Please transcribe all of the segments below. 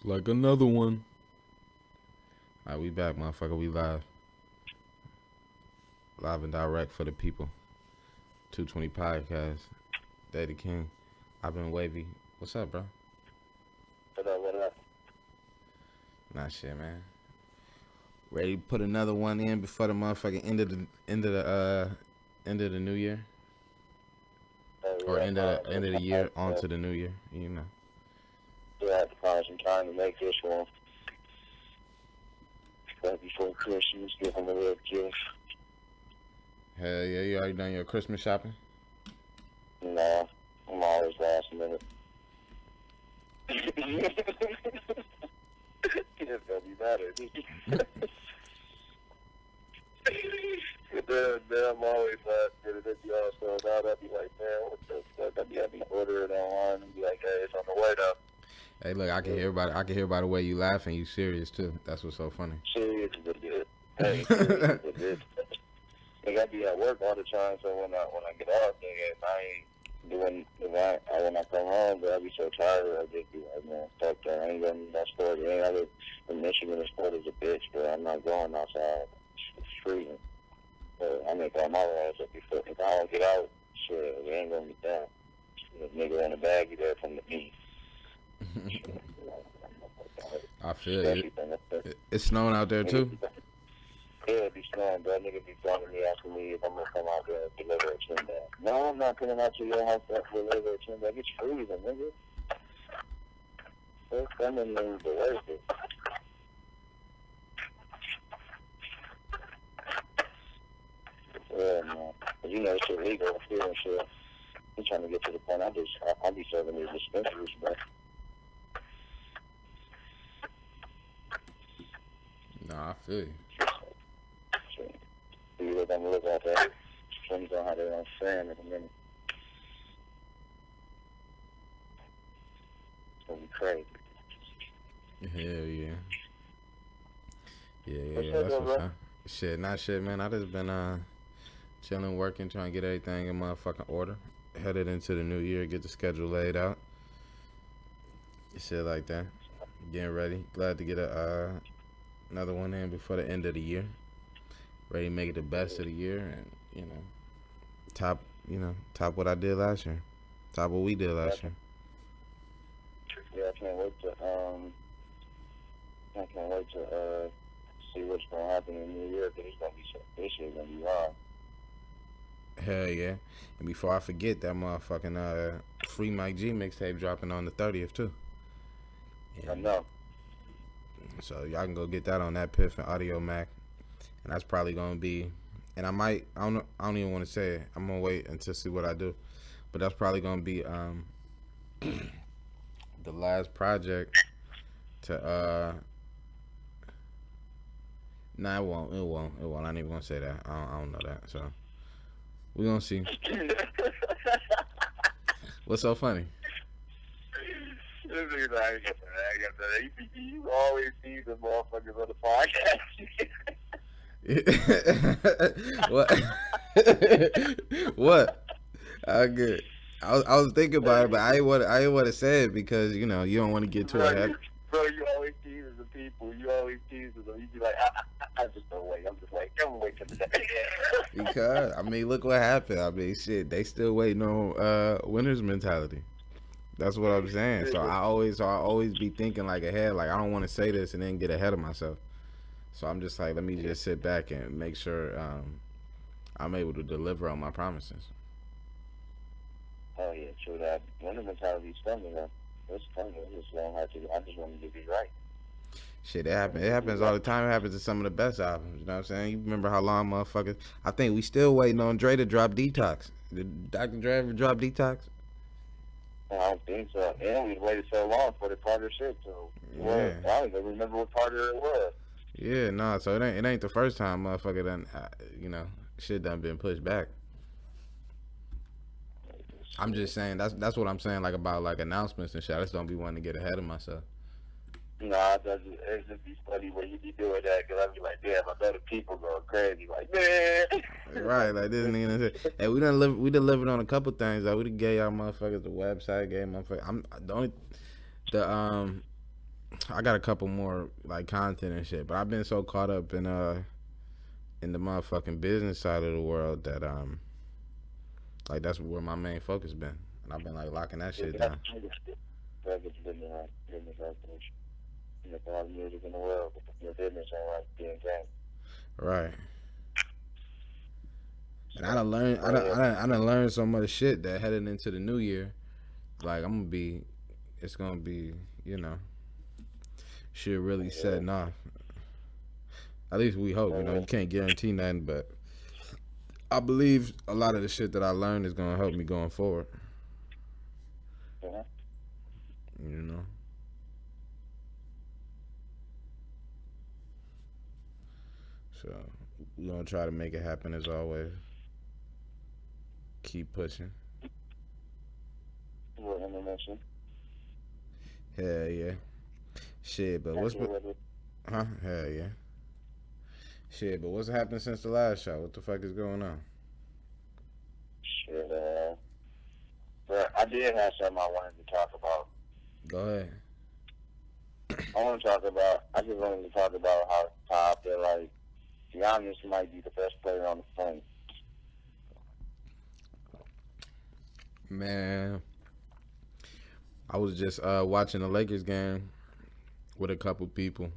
Like another one. Alright, we back, motherfucker. We live. Live and direct for the people. 220 Podcast. Daddy King. I've been wavy. What's up, bro? What up? Nah, shit, man. Ready to put another one in before the motherfucking end of the new year, or end of the year onto the new year. You know. Yeah, I have to find some time to make this one. Right before Christmas, give them a little gift. Hell yeah, you already done your Christmas shopping? Nah, I'm always last minute. It don't be matter. Then I'm always last minute. Then you all sold out. I'd be like, man, what the fuck? I'd be ordering online and be like, hey, it's on the way though. Hey, look, I can hear by the way you laughing. You serious too. That's what's so funny. Serious is good. Hey, serious is good. Nigga, I be at work all the time, so when I get off, nigga, I ain't doing when I come home, but I be so tired, I just be like, man, fuck that. I ain't going to no sport. Ain't other in Michigan, the sport is a bitch, but I'm not going outside. It's freezing. So I make all my runs up before. If I don't get out, shit, it ain't gonna be done. The nigga on the bag, you there from the beach. I feel it. It's snowing out there too. Yeah, it be snowing, bro. Nigga be calling me asking me if I'm gonna come out there and deliver a chin bag. No, I'm not coming out to your house to deliver a chin bag. It's freezing, nigga. It's coming means the worst. Yeah, man. But you know, it's illegal here and shit. I'm trying to get to the point. I'll be serving these dispensaries, bro. Nah, I feel you. So you look on the lookout there. Depends on how they're on sand in a minute. It's gonna be crazy. Hell yeah. Yeah. What's That's up, what's bro? up. Shit, not shit, man. I just been chilling, working, trying to get everything in motherfucking order. Headed into the new year, get the schedule laid out. Shit like that. Getting ready. Glad to get another one in before the end of the year. Ready to make it the best of the year, and top what I did last year. Top what we did last year. Yeah, I can't wait to see what's gonna happen in the new year, because this year's gonna be wild. Hell yeah. And before I forget, that motherfucking Free Mike G mixtape dropping on the 30th too. I know. So y'all can go get that on that Piff and Audio Mac. And that's probably gonna be, and I don't even want to say it. I'm gonna wait until see what I do. But that's probably gonna be the last project to nah, it won't. I ain't even gonna say that. I don't know that. So we gonna see. What's so funny? This nigga's like, I get that. You always see the motherfuckers on the podcast. What? What? I good. I was thinking about it, but I ain't want to say it because you don't want to get too ahead. Bro, you always tease the people. You always tease them. You be like, I just don't wait. I'm just like, I'm waiting for the day. Because look what happened. Shit, they still waiting on winner's mentality. That's what I'm saying. So I always be thinking like ahead. Like I don't want to say this and then get ahead of myself. So I'm just like, let me just sit back and make sure I'm able to deliver on my promises. Oh yeah, true that. Winner's mentality is funny though. It's funny. I just want to be right. Shit, it happens. It happens all the time. It happens to some of the best albums. You know what I'm saying? You remember how long motherfuckers? I think we still waiting on Dre to drop Detox. Did Dr. Dre ever drop Detox? I don't think so. And we waited so long for the Carter shit. So Yeah. I don't even remember what Carter it was. Yeah, nah. So it ain't the first time motherfucker done. Shit done been pushed back. I'm just saying that's what I'm saying, like about like announcements and shit. I just don't be wanting to get ahead of myself. Nah, it's just be funny when you be doing that, because I be like, damn, I know the people going crazy, like, man. Right, like this nigga. Hey, we delivered on a couple things. Like we done gave y'all motherfuckers the website, gave motherfuckers. I got a couple more like content and shit, but I've been so caught up in the motherfucking business side of the world that like that's where my main focus been, and I've been like locking that shit down. That's been business operation. You know, all the music in the world, but your business ain't like being gang. Right. And So, I done learned so much shit that heading into the new year, like it's gonna be, you know, shit really setting off. At least we hope. You know, you can't guarantee nothing, but I believe a lot of the shit that I learned is gonna help me going forward. You know. So we gonna try to make it happen as always. Keep pushing. What intermission? Hell yeah. Shit, but Hell yeah. Shit, but what's happened since the last show? What the fuck is going on? Shit, but I did have something I wanted to talk about. Go ahead. I just wanted to talk about how I feel like Giannis might be the best player on the planet. Man, I was just watching the Lakers game with a couple people,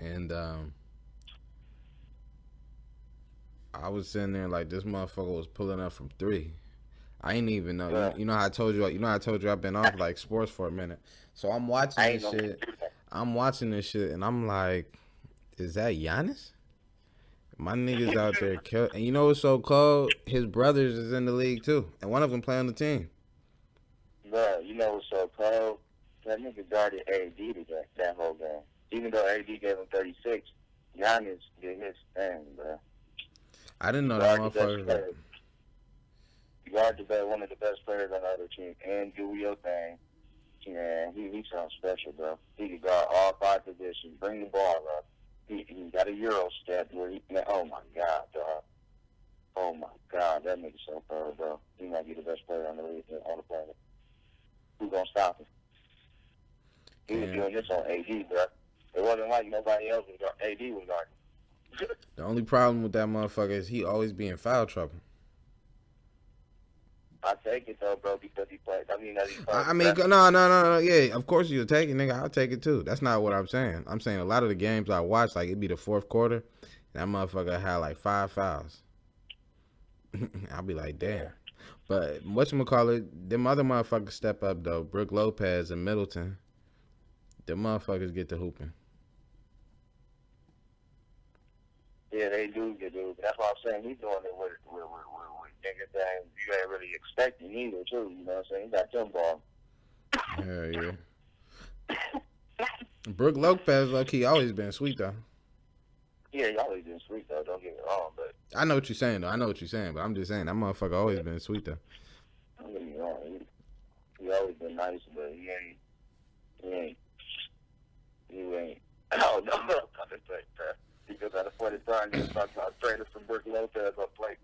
and I was sitting there like this motherfucker was pulling up from three. I ain't even know. Yeah. You know how I told you. You know how I told you I've been off like sports for a minute. So I'm watching this shit. I'm watching this shit, and I'm like, is that Giannis? My niggas out there kill. And you know what's so cold? His brothers is in the league too, and one of them play on the team. Bro, you know what's so cold? That nigga guarded AD today, that whole game. Even though AD gave him 36, Giannis did his thing, bro. I didn't know that motherfucker. You guarded one of the best players on the other team, and do your thing. Man, he sounds special, bro. He can guard all 5 positions, bring the ball up. He got a Euro step where oh my God, dog. Oh my God, that nigga's so thorough, bro. He might be the best player on the league, on the planet. Who's gonna stop him? He was doing this on AD, bro. It wasn't like nobody else was guarding. AD was guarding. The only problem with that motherfucker is he always be in foul trouble. I take it though, bro, because he played. I mean, No. Yeah, of course you'll take it, nigga. I'll take it too. That's not what I'm saying. I'm saying a lot of the games I watch, like it'd be the fourth quarter, that motherfucker had like 5 fouls. I'll be like, damn. But whatchamacallit, them other motherfuckers step up though. Brook Lopez and Middleton, them motherfuckers get to hooping. Yeah, they do get it. That's why I'm saying he's doing it with niggas that you ain't really expecting either, too. You know what I'm saying? He got them ball. Hell yeah. Brook Lopez, low-key, always been sweet, though. Yeah, he always been sweet, though. Don't get me wrong, but... I know what you're saying, though. But I'm just saying, that motherfucker always been sweet, though. Don't get me wrong. He always been nice, but he ain't. Oh, no. Because at a point in time, you talk about training for Brook Lopez on play.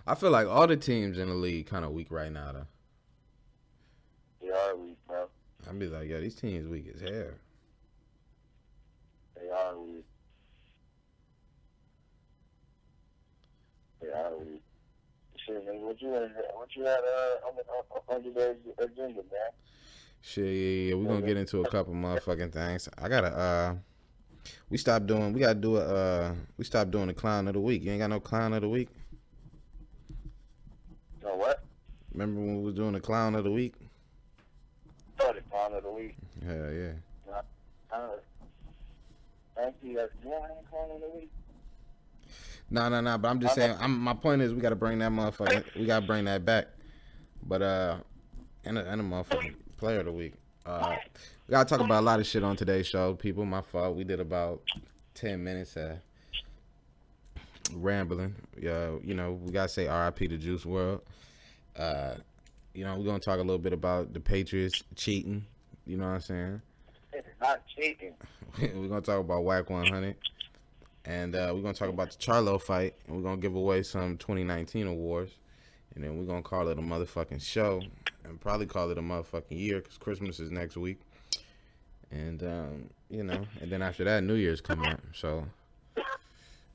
I feel like all the teams in the league kind of weak right now, though. They are weak, bro. I'd be like, yo, these teams weak as hell. They are weak. Shit, man, what you had on today's agenda, man? Shit, yeah. We're gonna get into a couple motherfucking things. I gotta, we stopped doing the clown of the week. You ain't got no clown of the week? No what? Remember when we was doing the clown of the week? Oh, the clown of the week. Hell yeah. Actually, that's clown of the week. No. But I'm just saying. My point is, we gotta bring that motherfucker. We gotta bring that back. But and a motherfucking player of the week. We gotta talk about a lot of shit on today's show. People, my fault. We did about 10 minutes rambling. You know, we gotta say R.I.P. to Juice Wrld. You know, we're gonna talk a little bit about the Patriots cheating. You know what I'm saying? It's not cheating. We're gonna talk about Wack 100. And we're going to talk about the Charlo fight. And we're going to give away some 2019 awards. And then we're going to call it a motherfucking show. And probably call it a motherfucking year because Christmas is next week. And and then after that, New Year's come up. So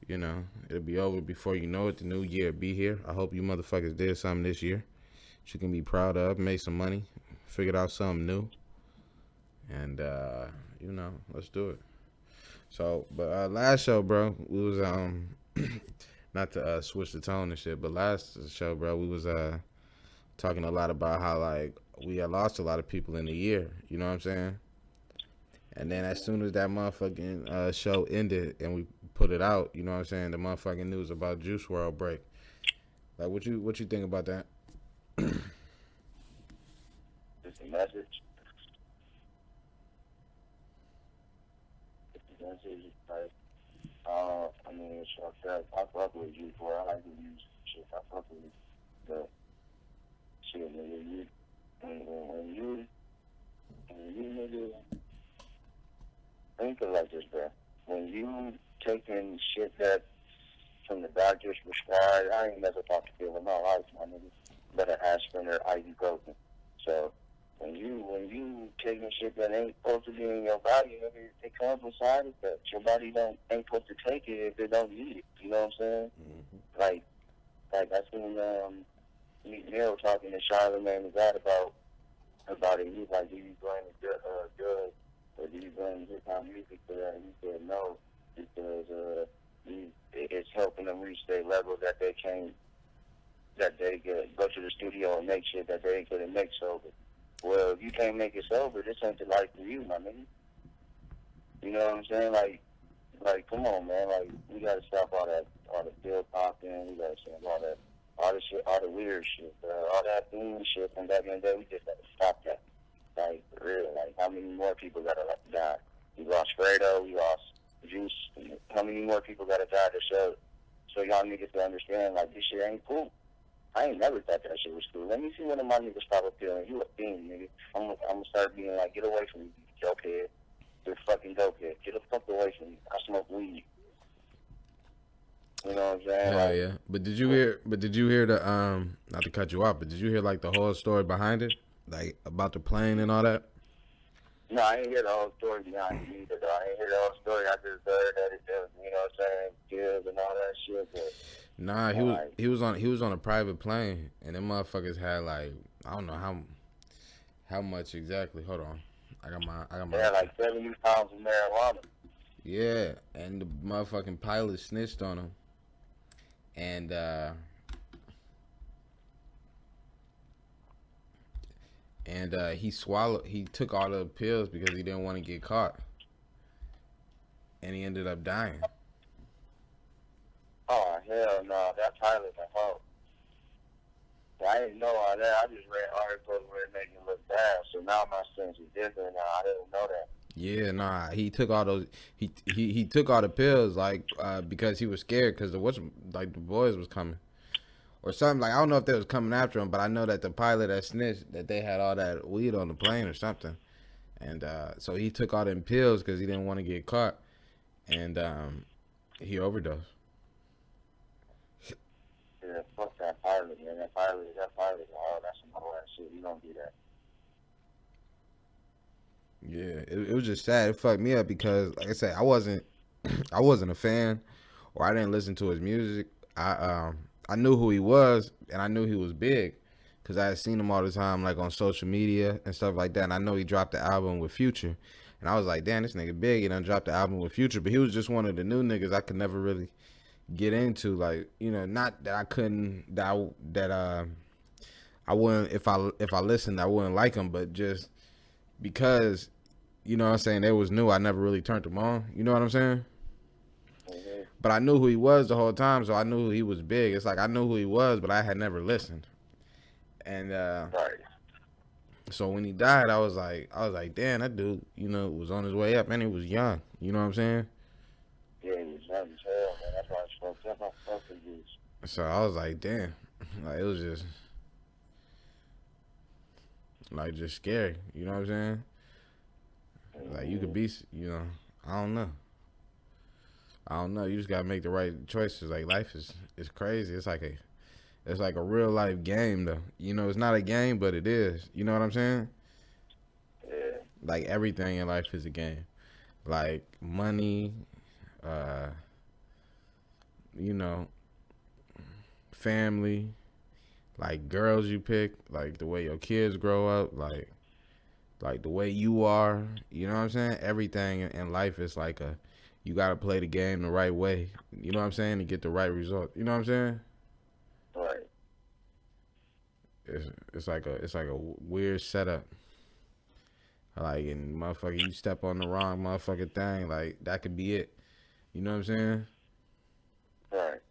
it'll be over before you know it. The new year be here. I hope you motherfuckers did something this year that you can be proud of, made some money, figured out something new, and let's do it. So, but last show, bro, we was not to switch the tone and shit, but last show, bro, we was talking a lot about how like we had lost a lot of people in the year. You know what I'm saying? And then as soon as that motherfucking show ended and we put it out, you know what I'm saying, the motherfucking news about Juice Wrld break. Like, what you think about that? Just a message. Like, I mean, it's like I fuck with Juice Wrld. I like to use shit. I fuck with it. But shit, nigga, when you nigga, think of it like this, bro. When you taking shit that from the doctors prescribed, I ain't never thought to feel in my life, my nigga, but an aspirin or ibuprofen. So when you taking shit that ain't supposed to be in your body, nigga, it comes with side effects. Your body ain't supposed to take it if it don't need it. You know what I'm saying? Mm-hmm. Like I seen Meek Mill talking to Charlo and Harrison about it. He's like, do you blame the drugs or do you blame hip hop music for that? And he said no, because it's helping them reach their level that they can go to the studio and make shit that they couldn't make sober. Well, if you can't make it sober, this ain't the life for you, my nigga. You know what I'm saying? Like, come on, man. Like, we gotta stop all the pill popping. We gotta stop all the shit, all the weird shit, all that boom shit from back in the day. We just gotta stop that. Like, for real. Like, how many more people gotta die? We lost Fredo. We lost Juice. How many more people gotta die to so y'all niggas to understand, like, this shit ain't cool. I ain't never thought that shit was cool. Let me see one of my niggas pop a pill and you a fiend, nigga. I'm gonna start being like, get away from me, you dopehead. You're fucking dopehead. Get the fuck away from me. I smoke weed. You know what I'm saying? Hell yeah. But did you hear the not to cut you off, but did you hear like the whole story behind it? Like about the plane and all that? No, I ain't hear the whole story behind it either, though. I ain't hear the whole story. I just heard that it was, you know what I'm saying, kills and all that shit. But nah, he was on a private plane, and them motherfuckers had like I don't know how much exactly. Hold on, I got my. They had like 70 pounds of marijuana. Yeah, and the motherfucking pilot snitched on him, and he took all the pills because he didn't want to get caught, and he ended up dying. Oh hell no, that pilot a hoe. I didn't know all that. I just read articles where it made me look bad. So now my sense is different. Now I didn't know that. Yeah, nah. He took all those. He took all the pills like because he was scared because the boys was coming or something. Like I don't know if they was coming after him, but I know that the pilot that snitched that they had all that weed on the plane or something, and so he took all them pills because he didn't want to get caught, and he overdosed. Yeah, fuck that pilot, man. That pilot, oh, that's some whole ass shit. You don't do that. Yeah, it was just sad. It fucked me up because, like I said, I wasn't a fan, or I didn't listen to his music. I knew who he was, and I knew he was big, because I had seen him all the time, like on social media and stuff like that. And I know he dropped the album with Future, and I was like, damn, this nigga big. He done dropped the album with Future, but he was just one of the new niggas I could never really get into. Like, you know, not that I couldn't, I wouldn't, if I listened, I wouldn't like him, but just because, you know what I'm saying, they was new, I never really turned them on. You know what I'm saying? Mm-hmm. But I knew who he was the whole time, so I knew he was big. It's like I knew who he was, but I had never listened. And Right. so when he died, I was like, damn, that dude, you know, was on his way up, and he was young. You know what I'm saying? Yeah, he was young as hell, man. That's why I spoke up. I fucking Juice. So I was like, damn, like it was just like just scary. You know what I'm saying? Like you could be, you know, I don't know. You just gotta make the right choices. Like life is crazy. It's like a real life game though. You know, it's not a game, but it is. You know what I'm saying? Yeah. Like everything in life is a game. Like money, uh, you know, family, like girls you pick, like the way your kids grow up, like the way you are. You know what I'm saying? Everything in life is like you gotta play the game the right way. You know what I'm saying? To get the right result. You know what I'm saying? Right. It's like a weird setup. Like, and motherfucker, you step on the wrong motherfucking thing, like that could be it. You know what I'm saying? Right.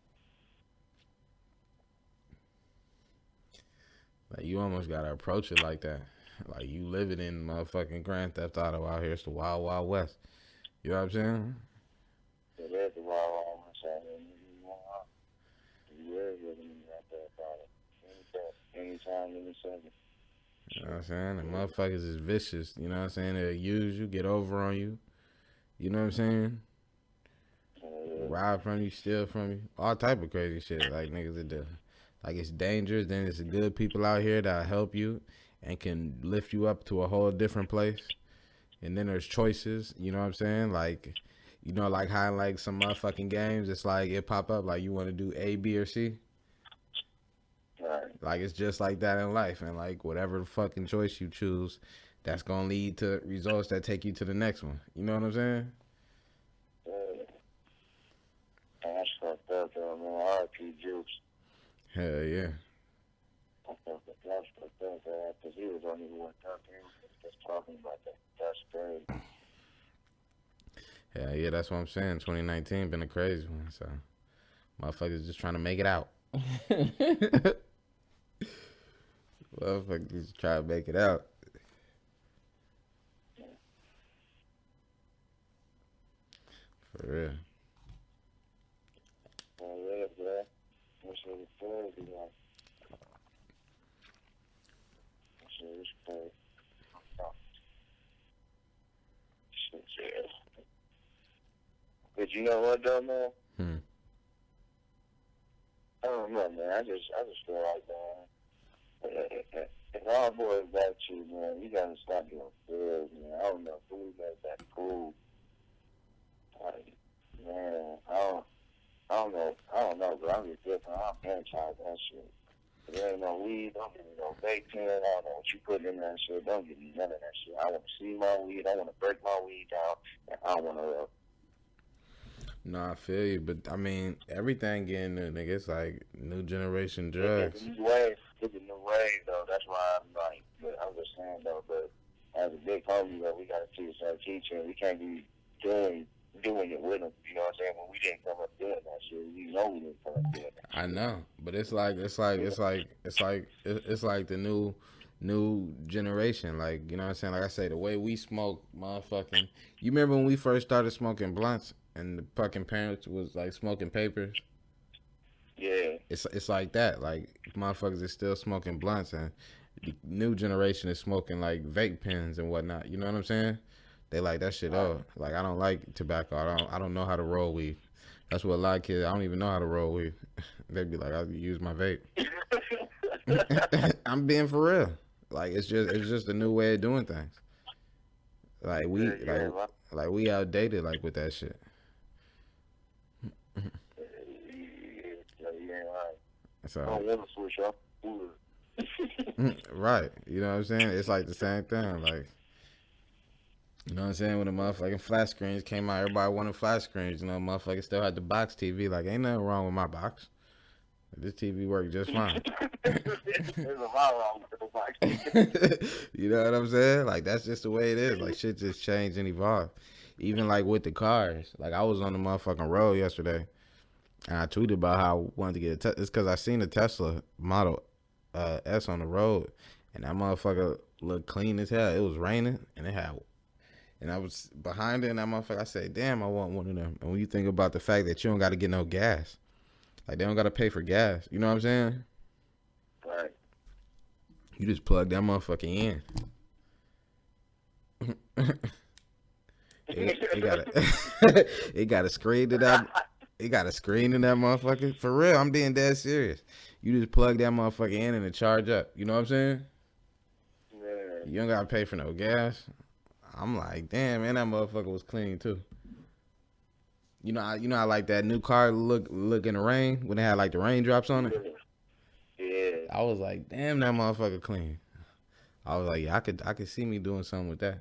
Like you almost gotta approach it like that. Like you living in motherfucking Grand Theft Auto out here. It's the Wild Wild West. You know what I'm saying? It is the Wild Wild West. You is living in Grand Theft Auto. Anytime, any second. You know what I'm saying? The motherfuckers is vicious. You know what I'm saying? They'll use you, get over on you. You know what I'm saying? Rob from you, steal from you. All type of crazy shit like niggas that do. Like it's dangerous. Then there's good people out here that'll help you and can lift you up to a whole different place. And then there's choices. You know what I'm saying? Like, you know, like how like some motherfucking games, it's like it pop up like you want to do A, B, or C. Right. Like it's just like that in life, and like whatever the fucking choice you choose, that's gonna lead to results that take you to the next one. You know what I'm saying? That's fucked up, though, man. R.I.P. Juice. Hell yeah. That's fucked up, because he was only one out there just talking about that. That's crazy. Hell yeah, that's what I'm saying. 2019 been a crazy one, so motherfuckers just trying to make it out. Motherfuckers just try to make it out. For real. Oh, yeah, bro. What's the story be like? Shit, yeah. But you know what, though, man? I don't know, man. I just feel like, man, if our boys got you, man, you gotta stop doing fools, man. I don't know who does that cool. Like, man, I don't know, but I'm just different. I'm franchise that shit. There ain't no weed, don't give me no vape pen, I don't know what you put in that shit, don't give me none of that shit. I want to see my weed, I want to break my weed down, and I want to No, I feel you, but I mean, everything getting new, nigga. It's like new generation drugs. It's a new wave, though. That's why I'm like, but I'm just saying, though, but as a big homie, though, we got to teach our teacher. We can't be doing it with them. You know what I'm saying? When we didn't come up doing that shit, we know we didn't come up doing that. I know, but it's like the new generation. Like, you know what I'm saying? Like I say, the way we smoke, motherfucking. You remember when we first started smoking blunts? And the fucking parents was like smoking papers. Yeah. It's like that. Like motherfuckers is still smoking blunts, and the new generation is smoking like vape pens and whatnot. You know what I'm saying? They like that shit up. Like I don't like tobacco. I don't know how to roll weed. That's what a lot of kids. I don't even know how to roll weed. They be like, I use my vape. I'm being for real. Like it's just a new way of doing things. Like we outdated like with that shit. So, I don't want to switch up. Right. You know what I'm saying? It's like the same thing. Like, you know what I'm saying? When the motherfucking flat screens came out, everybody wanted flat screens. You know, motherfuckers still had the box TV. Like, ain't nothing wrong with my box. This TV worked just fine. There's a lot wrong with the box. You know what I'm saying? Like, that's just the way it is. Like, shit just changed and evolved. Even, like, with the cars. Like, I was on the motherfucking road yesterday. And I tweeted about how I wanted to get a Tesla. It's because I seen a Tesla Model S on the road. And that motherfucker looked clean as hell. It was raining. And I was behind it. And that motherfucker, I said, damn, I want one of them. And when you think about the fact that you don't got to get no gas. Like, they don't got to pay for gas. You know what I'm saying? Right. You just plug that motherfucker in. It got a screen to that. It got a screen in that motherfucker. For real, I'm being dead serious. You just plug that motherfucker in and it charge up. You know what I'm saying? Yeah. You don't gotta pay for no gas. I'm like, damn, man, that motherfucker was clean too. You know, I like that new car look in the rain when they had like the raindrops on it. Yeah. I was like, damn, that motherfucker clean. I was like, yeah, I could see me doing something with that.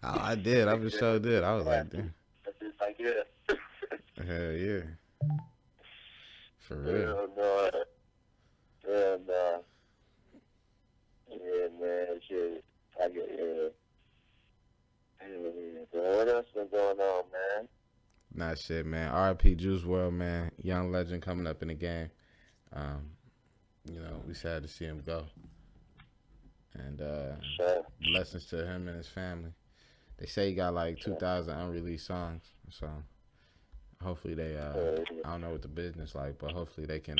I did. I for sure did. I was like, damn. That's just like, yeah. Hell yeah. For real. Hell no. Hell no. Yeah, man. Shit. I get it. So what else is going on, man? Nah, shit, man. R.I.P. Juice Wrld, man. Young legend coming up in the game. You know, we sad to see him go. And Sure. blessings to him and his family. They say he got like 2,000 unreleased songs. So hopefully they, I don't know what the business like, but hopefully they can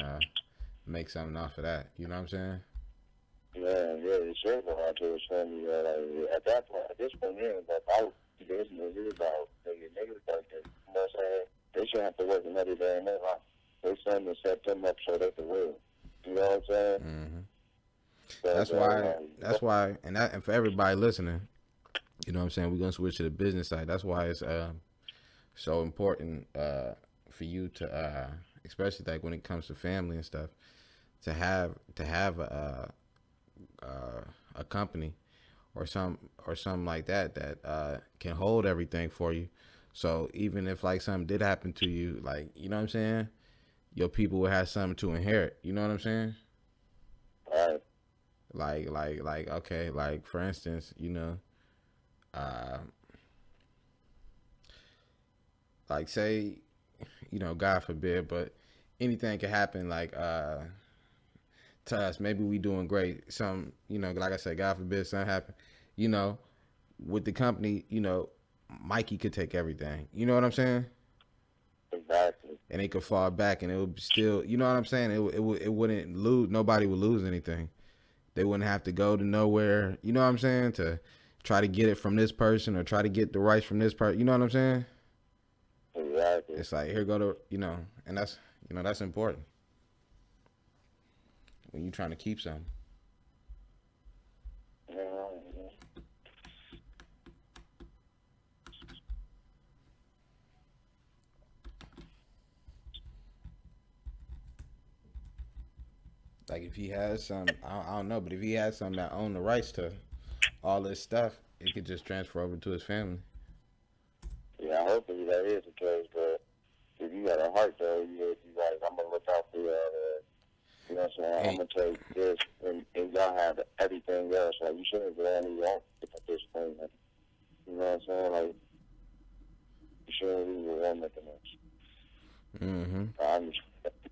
make something off of that. You know what I'm saying? Man, yeah, it sure go out to his family. Like, at that point, at this point, yeah, it's about business. It's about niggas like that. You know what I'm saying? They shouldn't have to work another day in their life. They send to set them up so they can win. You know what I'm saying? Mm-hmm. So, that's why, and for everybody listening, you know what I'm saying, we're gonna switch to the business side. That's why it's so important for you to, especially like when it comes to family and stuff, to have a company or something like that can hold everything for you. So even if like something did happen to you, like, you know what I'm saying, your people will have something to inherit. You know what I'm saying? right. Like okay, like for instance, you know, like say, you know, God forbid, but anything can happen. Like to us, maybe we doing great. Some, you know, like I said, God forbid something happen. You know, with the company, you know, Mikey could take everything. You know what I'm saying? Exactly. And it could fall back, and it would still, you know what I'm saying? It wouldn't lose. Nobody would lose anything. They wouldn't have to go to nowhere. You know what I'm saying? To try to get it from this person or try to get the rights from this person. You know what I'm saying? Exactly. It's like, here go to, you know, and that's, you know, that's important when you're trying to keep something. Like if he has some, I don't know, but if he has some that own the rights to all this stuff, it could just transfer over to his family. Yeah, hopefully that is the case, but if you got a heart though, you like, I'm gonna look out for y'all. You know what I'm saying? Hey. I'm gonna take this, and y'all have everything else. Like, you shouldn't go on your own at this point. Like, you know what I'm saying? Like, you shouldn't leave your own at the next. Mm-hmm. I understand.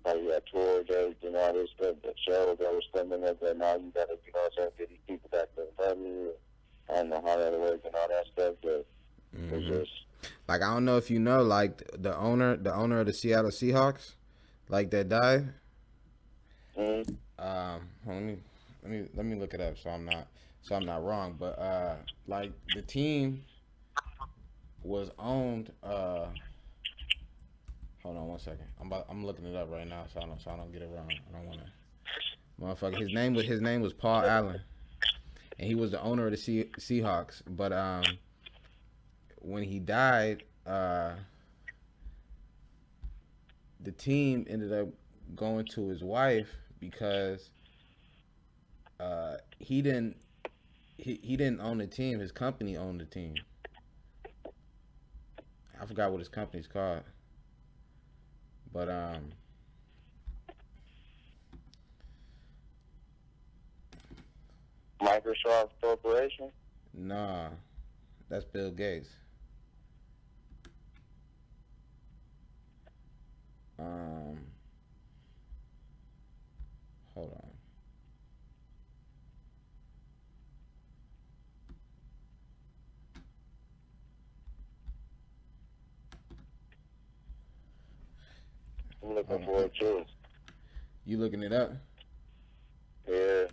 You had tour dates and all this stuff, the shows that was coming up, and now you gotta, you know what I'm saying, get these people back to the family. I don't know how that works and all that stuff, but it's just. Like, I don't know if you know, like the owner of the Seattle Seahawks, like that died. Mm-hmm. Let me look it up so I'm not wrong. But like the team was owned. Hold on one second. I'm looking it up right now so I don't get it wrong. I don't want to. Motherfucker, his name was Paul Allen, and he was the owner of the Seahawks. But when he died, the team ended up going to his wife because he didn't own the team. His company owned the team. I forgot what his company's called, but Microsoft Corporation? nah, that's Bill Gates. Hold on. I'm looking for it too. You looking it up? Yeah.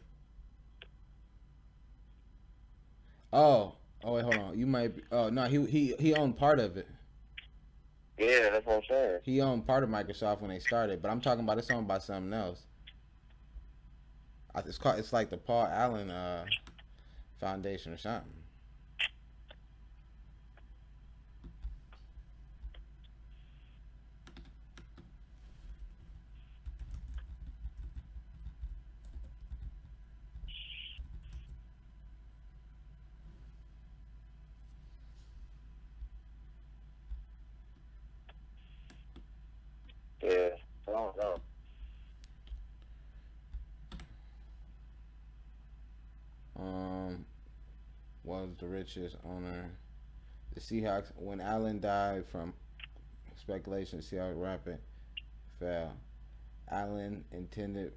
Oh wait, hold on. You might be, oh no, he owned part of it. Yeah, that's what I'm saying. He owned part of Microsoft when they started, but I'm talking about it's owned by something else. It's like the Paul Allen foundation or something. Yeah, I don't know. Was the richest owner. The Seahawks, when Allen died from speculation, Seahawks rampant fell. Allen intended.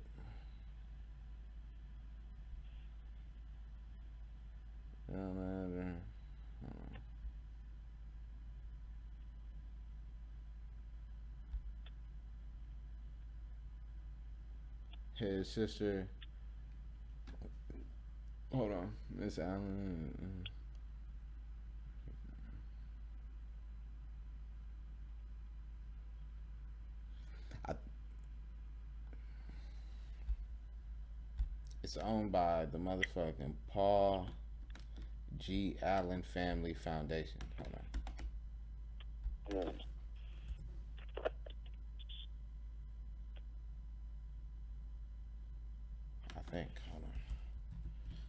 His sister. Hold on, Miss Allen. I, it's owned by the motherfucking Paul G. Allen Family Foundation. Hold on. Yeah. I think. Hold on.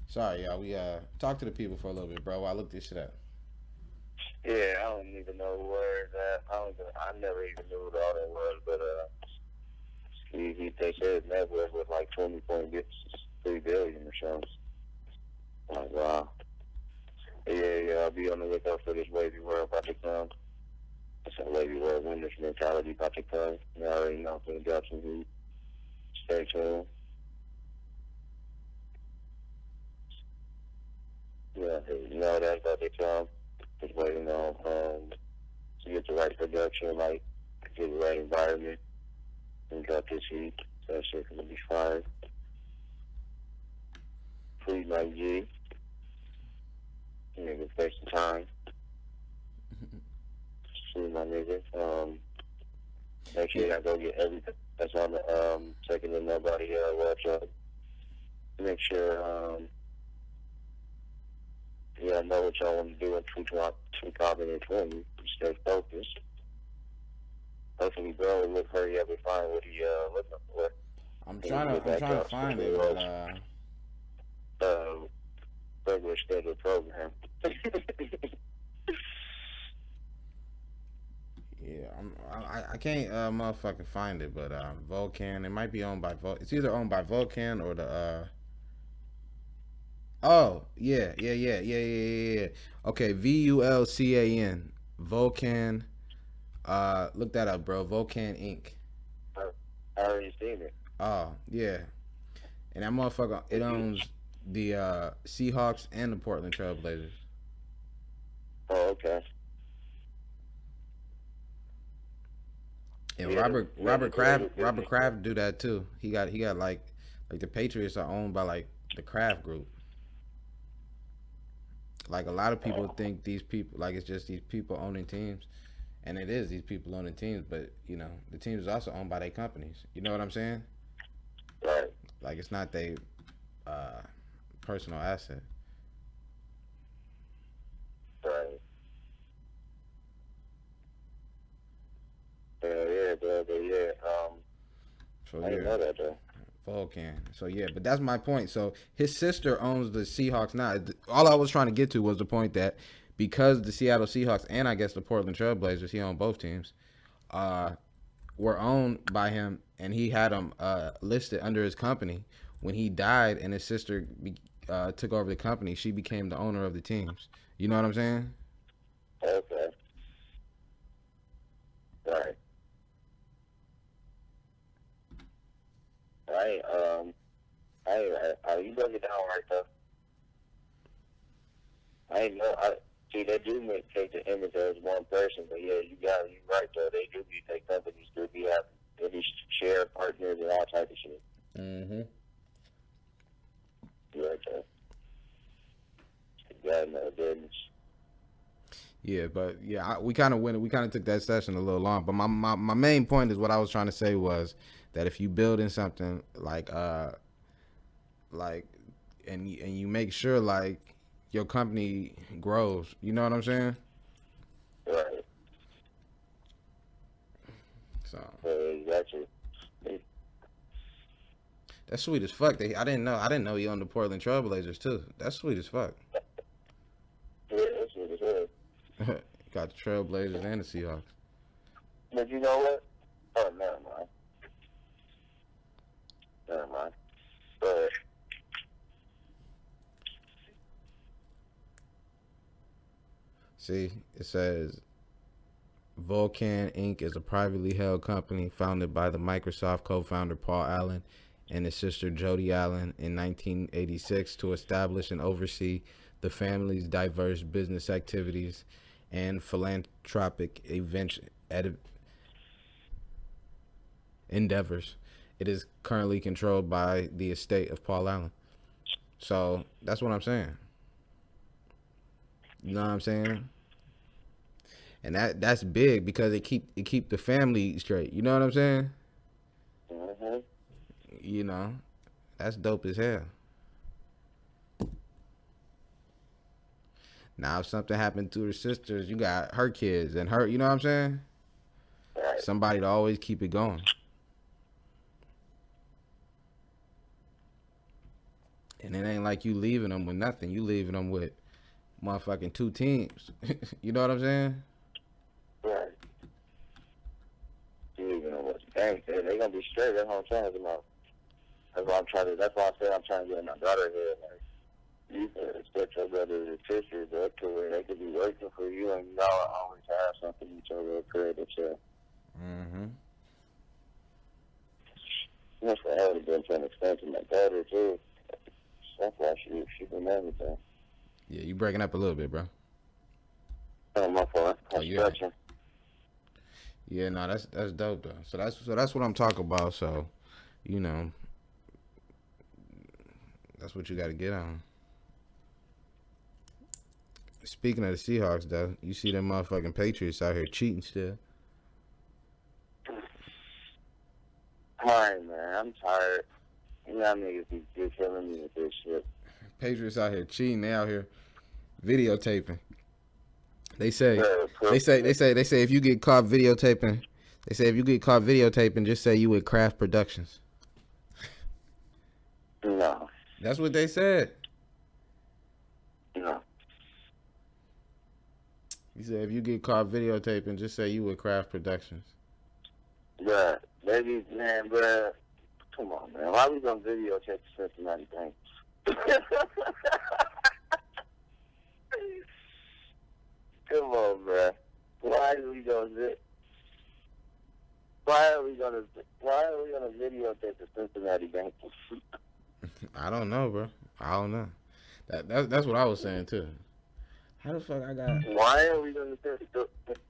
Sorry, y'all. We talked to the people for a little bit, bro. I looked this shit up. Yeah, I don't even know where that. I never even knew what all that was, but they said net worth was like 20.3 billion or something. Like, wow. Yeah, I'll be on the lookout for this wavy world about to come. It's a wavy world winners mentality about to come. You already know for the got some heat. Stay tuned. Yeah, you know that's about to come. Just waiting on to get the right production, like get the right environment, and got this heat. That shit gonna be fire. Free my G. Nigga, take some time. See my nigga. Make sure y'all go get everything that's on the Second to Nobody website. Make sure y'all know what y'all want to do in 2020. Stay focused. Hopefully, bro, will hurry up and find what he looking for. I'm trying to find it, but regular scheduled program. Yeah, I can't motherfucking find it, but Vulcan. It might be owned by It's either owned by Vulcan or the. Oh yeah. Okay, VULCAN Vulcan. Look that up, bro. Vulcan Inc. I already seen it. Oh yeah, and that motherfucker it owns the Seahawks and the Portland Trailblazers. Oh, okay. And yeah, Robert Kraft do that too. He got like the Patriots are owned by like the Kraft group. Like a lot of people think these people like it's just these people owning teams, and it is these people owning teams. But you know the teams is also owned by their companies. You know what I'm saying? Right. Like it's not their personal asset. Right. Yeah, but yeah. So I didn't know that though. Vulcan. So yeah, but that's my point. So his sister owns the Seahawks now. All I was trying to get to was the point that because the Seattle Seahawks and I guess the Portland Trailblazers, he owned both teams, were owned by him, and he had them listed under his company. When he died and his sister took over the company, she became the owner of the teams. You know what I'm saying? Okay. Right. You broke it down right though. I ain't know. See, they do take the image as one person, but yeah, you right though. They do be take companies, they be share partners and all type of shit. Mm-hmm. You right there. You got no business. Yeah, but yeah, we kind of took that session a little long. But my main point is what I was trying to say was that if you build in something like and you make sure like your company grows. You know what I'm saying? Right. So Exactly. that's sweet as fuck. I didn't know. I didn't know he owned the Portland Trailblazers too. That's sweet as fuck. Yeah, that's what it is. Got the Trailblazers and the Seahawks. But you know what? Oh, never mind. Never mind. But See, it says Vulcan Inc. is a privately held company founded by the Microsoft co-founder Paul Allen and his sister Jody Allen in 1986 to establish and oversee the family's diverse business activities and philanthropic endeavors. It is currently controlled by the estate of Paul Allen. So that's what I'm saying. You know what I'm saying? And that's big because it keep the family straight. You know what I'm saying? mm-hmm. You know, that's dope as hell. Now, if something happened to her sisters, you got her kids and her. You know what I'm saying? Right. Somebody to always keep it going. And it ain't like you leaving them with nothing. You leaving them with motherfucking 2 teams. You know what I'm saying? Right. You even know what they gonna be straight. That's what I'm trying to do. That's why I'm trying to. That's why I said I'm trying to get my daughter here. Like, you can expect your brothers and sisters up to where they could be working for you, and y'all always have something each other credit to. Mm-hmm. That's what I would have been trying to explain to my daughter too. That's why she been everything. Yeah, you breaking up a little bit, bro. Oh, my fault. Oh, yeah. Yeah, no, that's dope though. So that's what I'm talking about. So, you know, that's what you got to get on. Speaking of the Seahawks, though, you see them motherfucking Patriots out here cheating still. Alright, man, I'm tired. Y'all niggas be killing me with this shit. Patriots out here cheating. They out here videotaping. They say if you get caught videotaping, just say you with Kraft Productions. No. That's what they said. No. He said if you get caught videotaping, just say you with Kraft Productions. Bruh, baby, man, bruh. Come on, man. Why we gonna videotape the Cincinnati thing? Come on, bruh. Why are we gonna videotape the Cincinnati Bengals? I don't know, bro. I don't know. That's what I was saying too. How the fuck I got? Why are we gonna do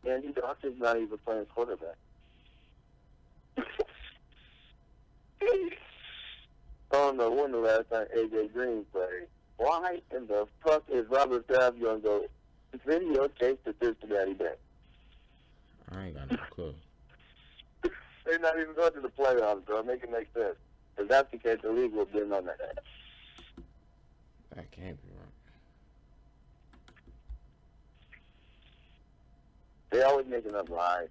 Andy Dalton's not even playing quarterback? I don't know when the last time AJ Green played. Why in the fuck is Robert Kraft gonna go videotape the Cincinnati Bengals? I ain't got no clue. They're not even going to the playoffs, bro. Make it make sense. If that's the case, the league will be on that. That can't be right. They always making up lies.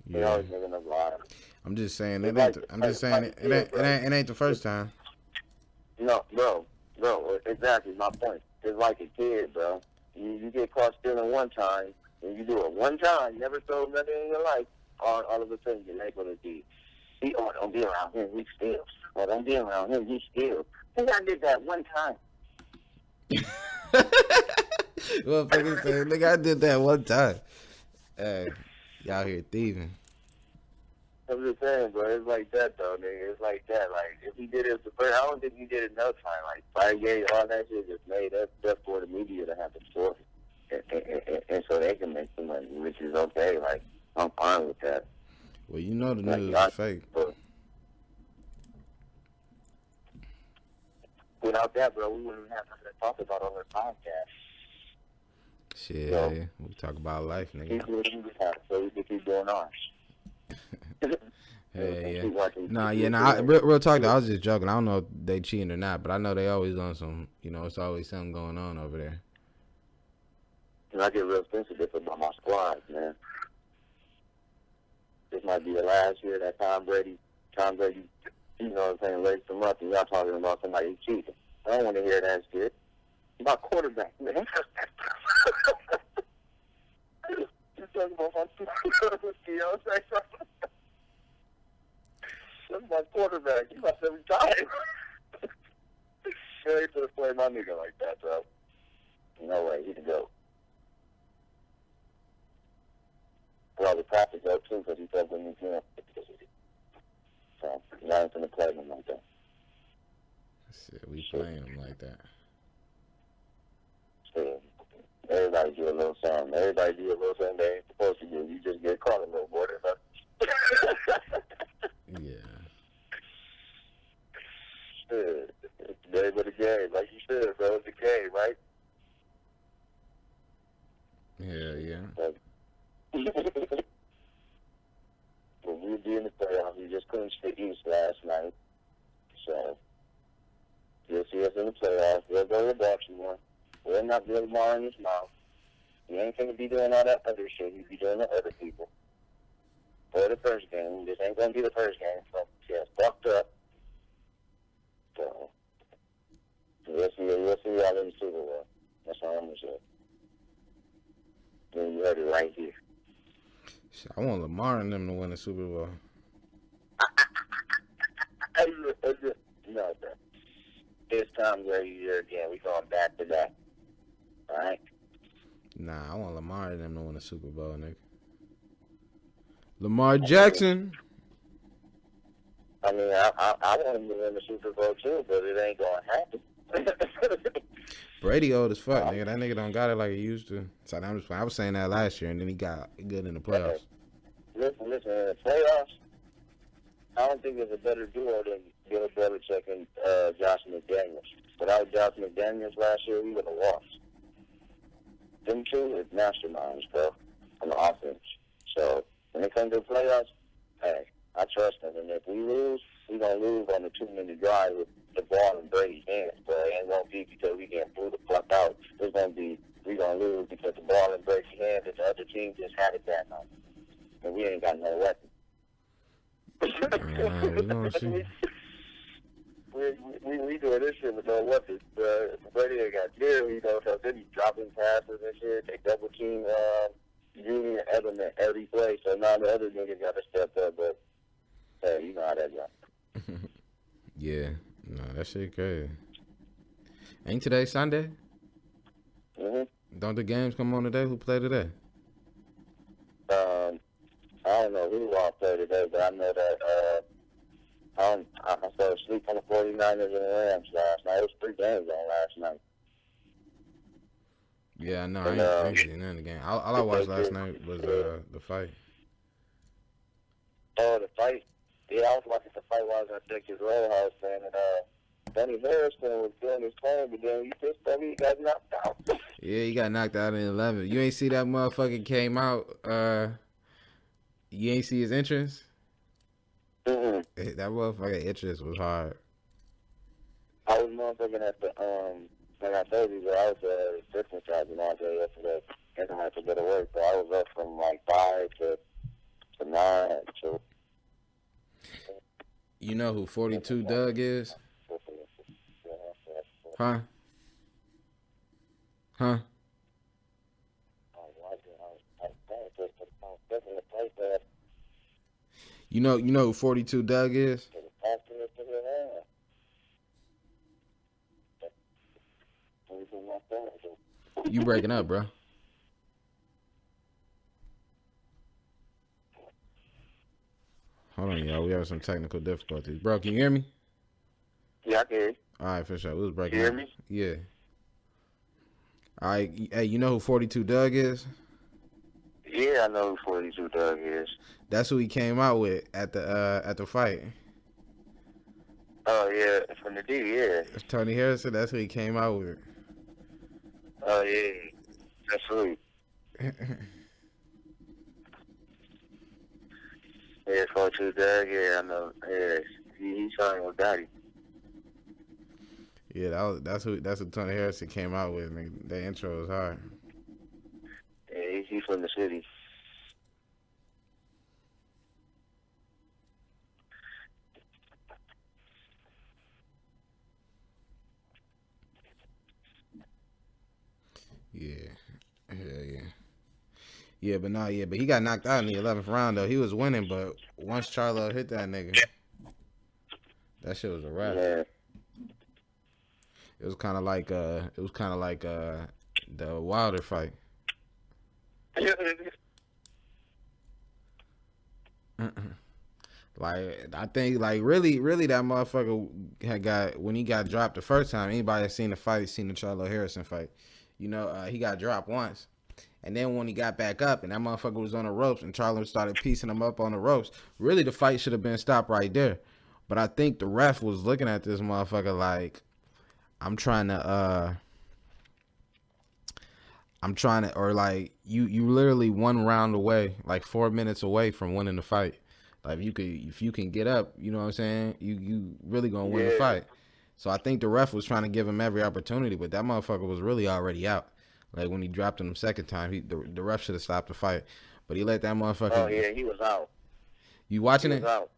Yeah. They always making up lies. I'm just saying It ain't the first time. No, bro, exactly my point. It's like a kid, bro. You get caught stealing one time, and you do it one time. You never stole nothing in your life. All of a sudden, you're able to be. Don't be around him, he steals. Or don't be around him, he steals. I think I did that one time. Well, fucking say, nigga, I did that one time. Hey, y'all here thieving. I'm just saying, bro. It's like that, though, nigga. It's like that. Like, if he did it the first, I don't think he did it no time. Like, Spygate, all that shit just made. That's for the media to have the story. And so they can make some money, which is okay. Like, I'm fine with that. Well, you know the news like, is fake. Without that, bro, we wouldn't have nothing to talk about on this podcast. Shit, So, we talk about life, nigga. So we can keep going on. Hey, yeah. Keep watching. Nah, yeah, nah. Real talk though, I was just joking. I don't know if they cheating or not, but I know they always on some. You know, it's always something going on over there. And I get real sensitive about my squad, man. This might be the last year that Tom Brady, you know what I'm saying, lays them up, and y'all talking about somebody cheating. I don't want to hear that shit. My quarterback, man. You talking about my you know what I'm saying? That's my quarterback. He must have retired. He could have played my nigga like that, bro. No way, he can go. Well, the practice go too, because he said when he's in. So, not even going to play him like that. Shit, we playing them like that. So, everybody do a little something. Everybody do a little something they ain't supposed to do. You just get caught a little more than that. Yeah. Shit. It's the game of the game. Like you said, bro, it's a game, right? Yeah. When we were in the playoffs, we just couldn't stay East last night. So, you'll see us in the playoffs. We'll go to Baltimore. We'll not be Lamar in his mouth. He ain't going to be doing all that other shit. He'll be doing to other people. For the first game. This ain't going to be the first game. So, yeah, fucked up. So, we'll see y'all in the Super Bowl. That's all I'm going to say. And you heard it right here. I want Lamar and them to win the Super Bowl. No, bro. This time every year again. We going back to back. All right? Nah, I want Lamar and them to win the Super Bowl, nigga. Lamar Jackson. I mean, I want him to win the Super Bowl too, but it ain't going to happen. Brady old as fuck, nigga. That nigga don't got it like he used to. So I'm just playing. I was saying that last year, and then he got good in the playoffs. Listen, in the playoffs, I don't think there's a better duo than Bill Belichick and Josh McDaniels. Without Josh McDaniels last year, we would have lost. Them two is masterminds, bro, on the offense. So when it comes to the playoffs, hey, I trust them. And if we lose, we're going to lose on the 2-minute drive with the ball in Brady's hands. But it ain't going to be because we get blew the fuck out. It's going to be we're going to lose because the ball in Brady's hands and the other team just had it that night. And we ain't got no weapon. We gonna see. We doing this shit with no weapons. Brady ain't got deal, you know, so they be dropping passes and shit. They double team Junior Edelman every play, so now the other niggas got to step up. But hey, you know how that goes. Yeah, no, that shit crazy. Ain't today Sunday? Don't the games come on today? Who play today? I don't know who all played today, but I know that I fell asleep on the 49ers and the Rams last night. It was 3 games on last night. Yeah, I know. I ain't seen none of the game. All I watched last night was the fight. Oh, the fight? Yeah, I was watching the fight while I was at Texas Roadhouse, man, and Danny Harrison was doing his thing, but then he got knocked out. Yeah, he got knocked out in 11. You ain't see that motherfucker came out. You ain't see his entrance? Mm-hmm. That motherfucker entrance was hard. I was motherfucking at the, like I told you, I was fixing charging all day yesterday, and I had to go to work, so I was up from like 5 to 9 to... You know who 42 Doug is? Huh? You know who 42 Doug is? You breaking up, bro. Hold on, y'all. We have some technical difficulties. Bro, can you hear me? Yeah, I can hear you. All right, for sure. We was breaking You up. hear me? Yeah. All right. Hey, you know who 42 Doug is? Yeah, I know who 42 Doug is. That's who he came out with at the fight. Oh, yeah, from the D, yeah. It's Tony Harrison. That's who he came out with. Oh, yeah. That's sweet. Yeah, 4-2 Doug. Yeah, I know. Yeah, he signed with Gotti. Yeah, that's who Tony Harrison came out with. Nigga. The intro was hard. Yeah, he's from the city. Yeah, yeah. Yeah, but but he got knocked out in the 11th round though. He was winning, but once Charlo hit that nigga, that shit was a wrap. Yeah. It was kind of like the Wilder fight. Like I think really that motherfucker had got when he got dropped the first time. Anybody that seen the fight seen the Charlo Harrison fight. You know, he got dropped once. And then when he got back up and that motherfucker was on the ropes and Charlo started piecing him up on the ropes, really the fight should have been stopped right there. But I think the ref was looking at this motherfucker like, I'm trying to, or like, you literally 1 round away, like 4 minutes away from winning the fight. Like, if you can get up, you know what I'm saying? You really gonna win the fight. So I think the ref was trying to give him every opportunity, but that motherfucker was really already out. Like when he dropped him the second time, the ref should have stopped the fight, but he let that motherfucker. Oh yeah, he was out. You watching it? He was out.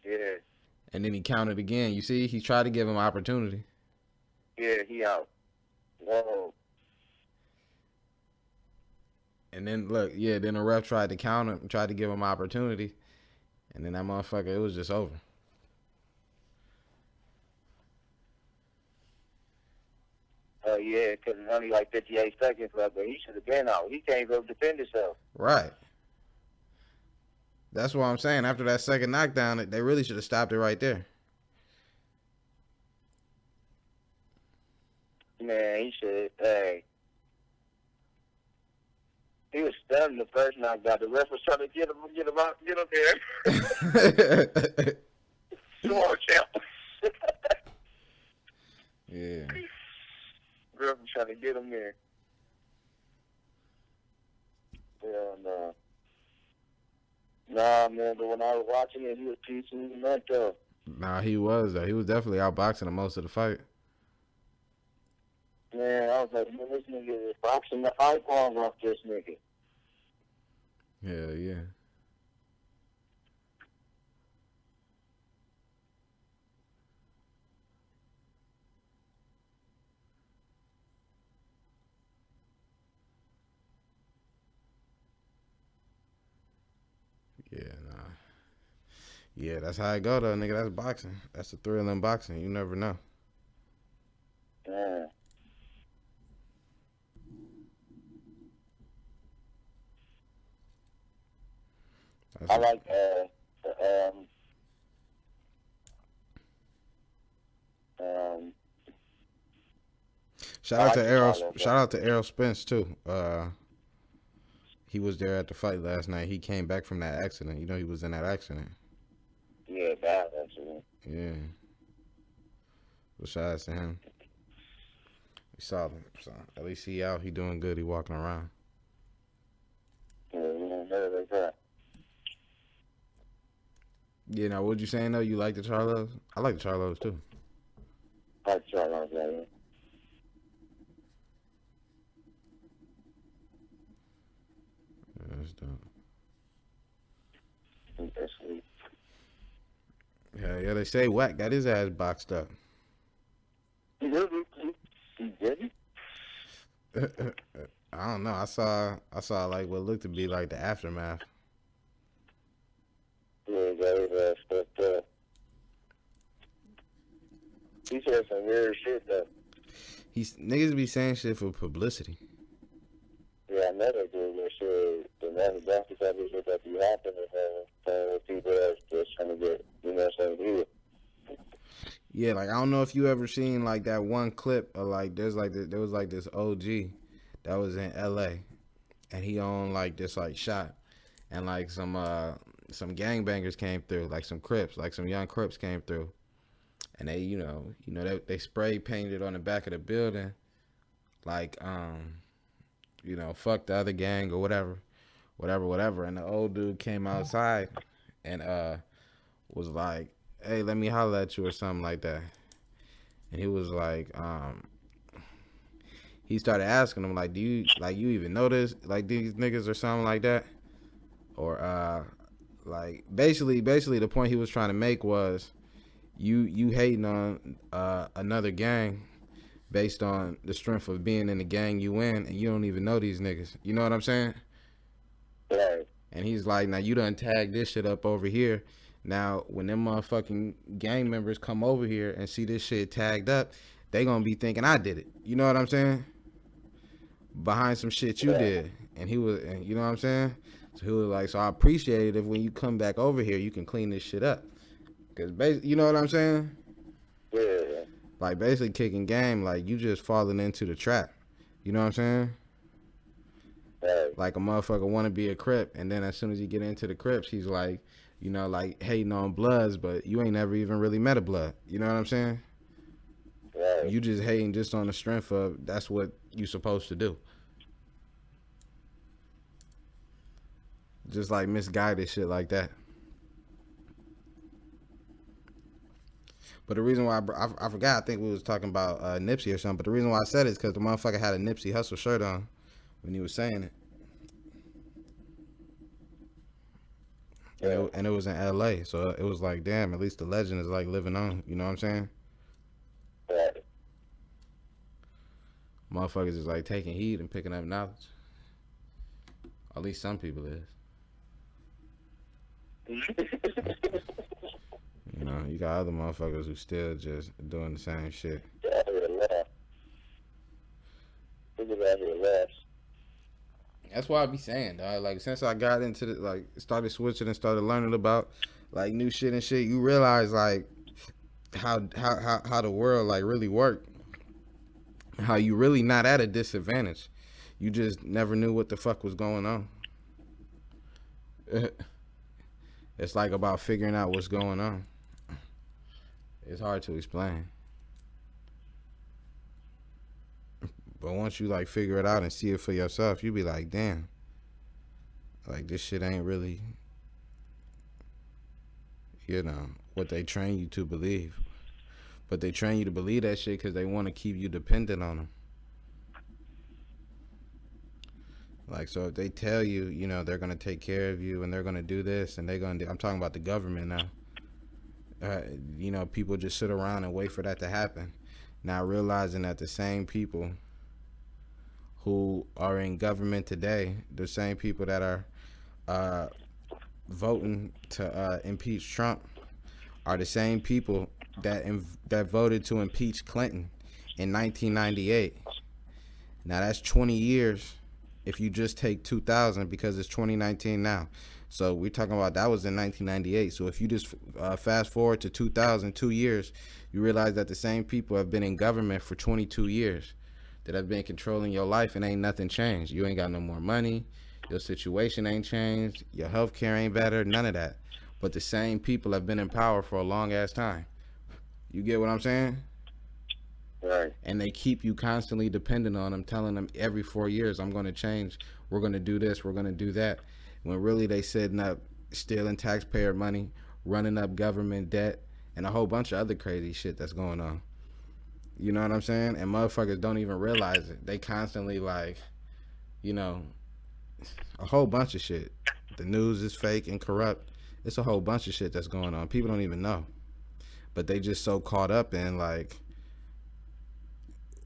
Yeah. And then he counted again. You see, he tried to give him opportunity. Yeah, he out. Whoa. And then look, then the ref tried to count him, tried to give him opportunity, and then that motherfucker, it was just over. Oh, yeah, because it's only like 58 seconds left, but he should have been out. He can't go defend himself. Right. That's what I'm saying. After that second knockdown, they really should have stopped it right there. Man, he should. Hey. He was stunned the first knockdown. The ref was trying to get him there. Come on, champ. Yeah. The ref was trying to get him there. Hell no. Nah, man, but when I was watching it, he was piecing him up, though. Nah, he was, though. He was definitely outboxing him most of the fight. Man, I was like, man, this nigga is boxing the eyeballs off this nigga. Yeah, yeah. Yeah, nah. Yeah, that's how it go, though, nigga. That's boxing. That's the thrill in boxing. You never know. Yeah. I like shout out to Errol Spence too. He was there at the fight last night. He came back from that accident. You know, he was in that accident. Yeah, bad accident. Yeah. So shout out to him. He solid. So at least he out. He doing good. He walking around. Yeah, better than that. Yeah, now what you saying though? You like the Charlos? I like the Charlos too. I like Charlo, yeah. That's dope. That's sweet. Yeah, they say Wack got his ass boxed up. He did? I don't know. I saw like what looked to be like the aftermath. Yeah, got his ass fucked up. He said some weird shit, though. Niggas be saying shit for publicity. Yeah, I know they do that shit. That's the type of shit that be happening with people that's trying to get, you know what I'm saying, Yeah, like I don't know if you ever seen like that one clip of like there was like this OG that was in LA and he owned like this like shop and like some gangbangers came through, like some Crips, like some young Crips came through. And they they spray painted on the back of the building like fuck the other gang or whatever. And the old dude came outside and was like, "Hey, let me holler at you" or something like that. And he was like, he started asking him like, "Do you even notice like these niggas or something like that?" Or like basically the point he was trying to make was you hating on another gang based on the strength of being in the gang you in, and you don't even know these niggas. You know what I'm saying? Right. And he's like, now you done tag this shit up over here. Now when them motherfucking gang members come over here and see this shit tagged up, they gonna be thinking I did it. You know what I'm saying? Behind some shit you did. And he was, and you know what I'm saying? So he was like, so I appreciate it if when you come back over here, you can clean this shit up. Cause basically, you know what I'm saying? Yeah. Like basically kicking game, like you just falling into the trap. You know what I'm saying? Right. Like a motherfucker want to be a Crip, and then as soon as you get into the Crips, he's like, you know, like hating on Bloods, but you ain't never even really met a Blood. You know what I'm saying? Right. You just hating just on the strength of that's what you supposed to do. Just like misguided shit like that. But the reason why I forgot, I think we was talking about Nipsey or something. But the reason why I said it is because the motherfucker had a Nipsey Hussle shirt on when he was saying it. And it was in L.A., so it was like, damn, at least the legend is like living on. You know what I'm saying? Right. Motherfuckers is like taking heed and picking up knowledge. At least some people is. You know, you got other motherfuckers who still just doing the same shit. That's why I be saying, dog. Like since I got into the like started switching and started learning about like new shit and shit, you realize like how the world like really work. How you really not at a disadvantage. You just never knew what the fuck was going on. It's like about figuring out what's going on. It's hard to explain. But once you like figure it out and see it for yourself, you be like, damn. Like this shit ain't really, you know, what they train you to believe. But they train you to believe that shit because they want to keep you dependent on them. Like, so if they tell you, you know, they're going to take care of you and they're going to do this and they're going to do, I'm talking about the government now. You know, people just sit around and wait for that to happen. Now realizing that the same people who are in government today, the same people that are voting to impeach Trump are the same people that voted to impeach Clinton in 1998. Now that's 20 years if you just take 2000 because it's 2019 now. So we're talking about that was in 1998. So if you just fast forward to 2000, 2 years, you realize that the same people have been in government for 22 years that have been controlling your life and ain't nothing changed. You ain't got no more money. Your situation ain't changed. Your health care ain't better. None of that. But the same people have been in power for a long ass time. You get what I'm saying? Right. And they keep you constantly dependent on them, telling them every 4 years, I'm going to change. We're going to do this. We're going to do that. When really they setting up stealing taxpayer money, running up government debt, and a whole bunch of other crazy shit that's going on. You know what I'm saying? And motherfuckers don't even realize it. They constantly like, you know, a whole bunch of shit. The news is fake and corrupt. It's a whole bunch of shit that's going on. People don't even know. But they just so caught up in like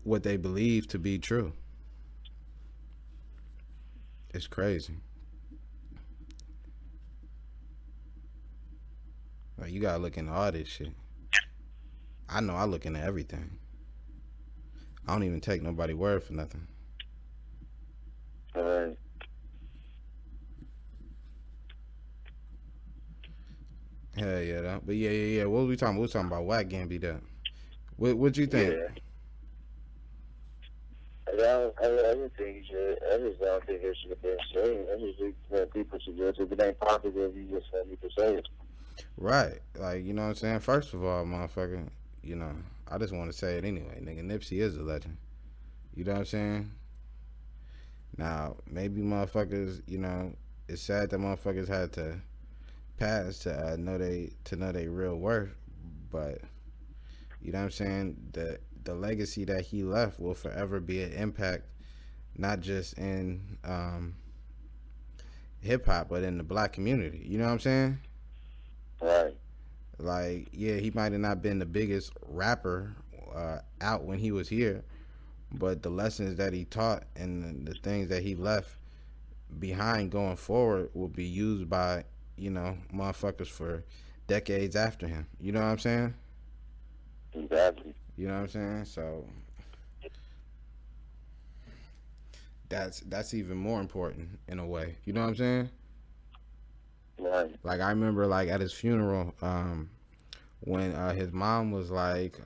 what they believe to be true. It's crazy. Like you gotta look into all this shit. I know I look into everything. I don't even take nobody's word for nothing. Right. Hell yeah, though. But yeah. What was we talking about? We was talking about Wack getting beat up. What you think? Yeah. I just think I don't think it should have been said. I just think that people should just, if it ain't positive, you just need to say it. Right. Like, you know what I'm saying? First of all, motherfucker, you know, I just want to say it anyway. Nigga, Nipsey is a legend. You know what I'm saying? Now, maybe motherfuckers, you know, it's sad that motherfuckers had to past to know they real worth. But you know what I'm saying? The legacy that he left will forever be an impact, not just in hip hop, but in the black community. You know what I'm saying? Right. Like, yeah, he might have not been the biggest rapper out when he was here, but the lessons that he taught and the things that he left behind going forward will be used by, motherfuckers for decades after him. You know what I'm saying? Exactly. You know what I'm saying? So that's even more important in a way. You know what I'm saying? Right. Like I remember like at his funeral, when his mom was like,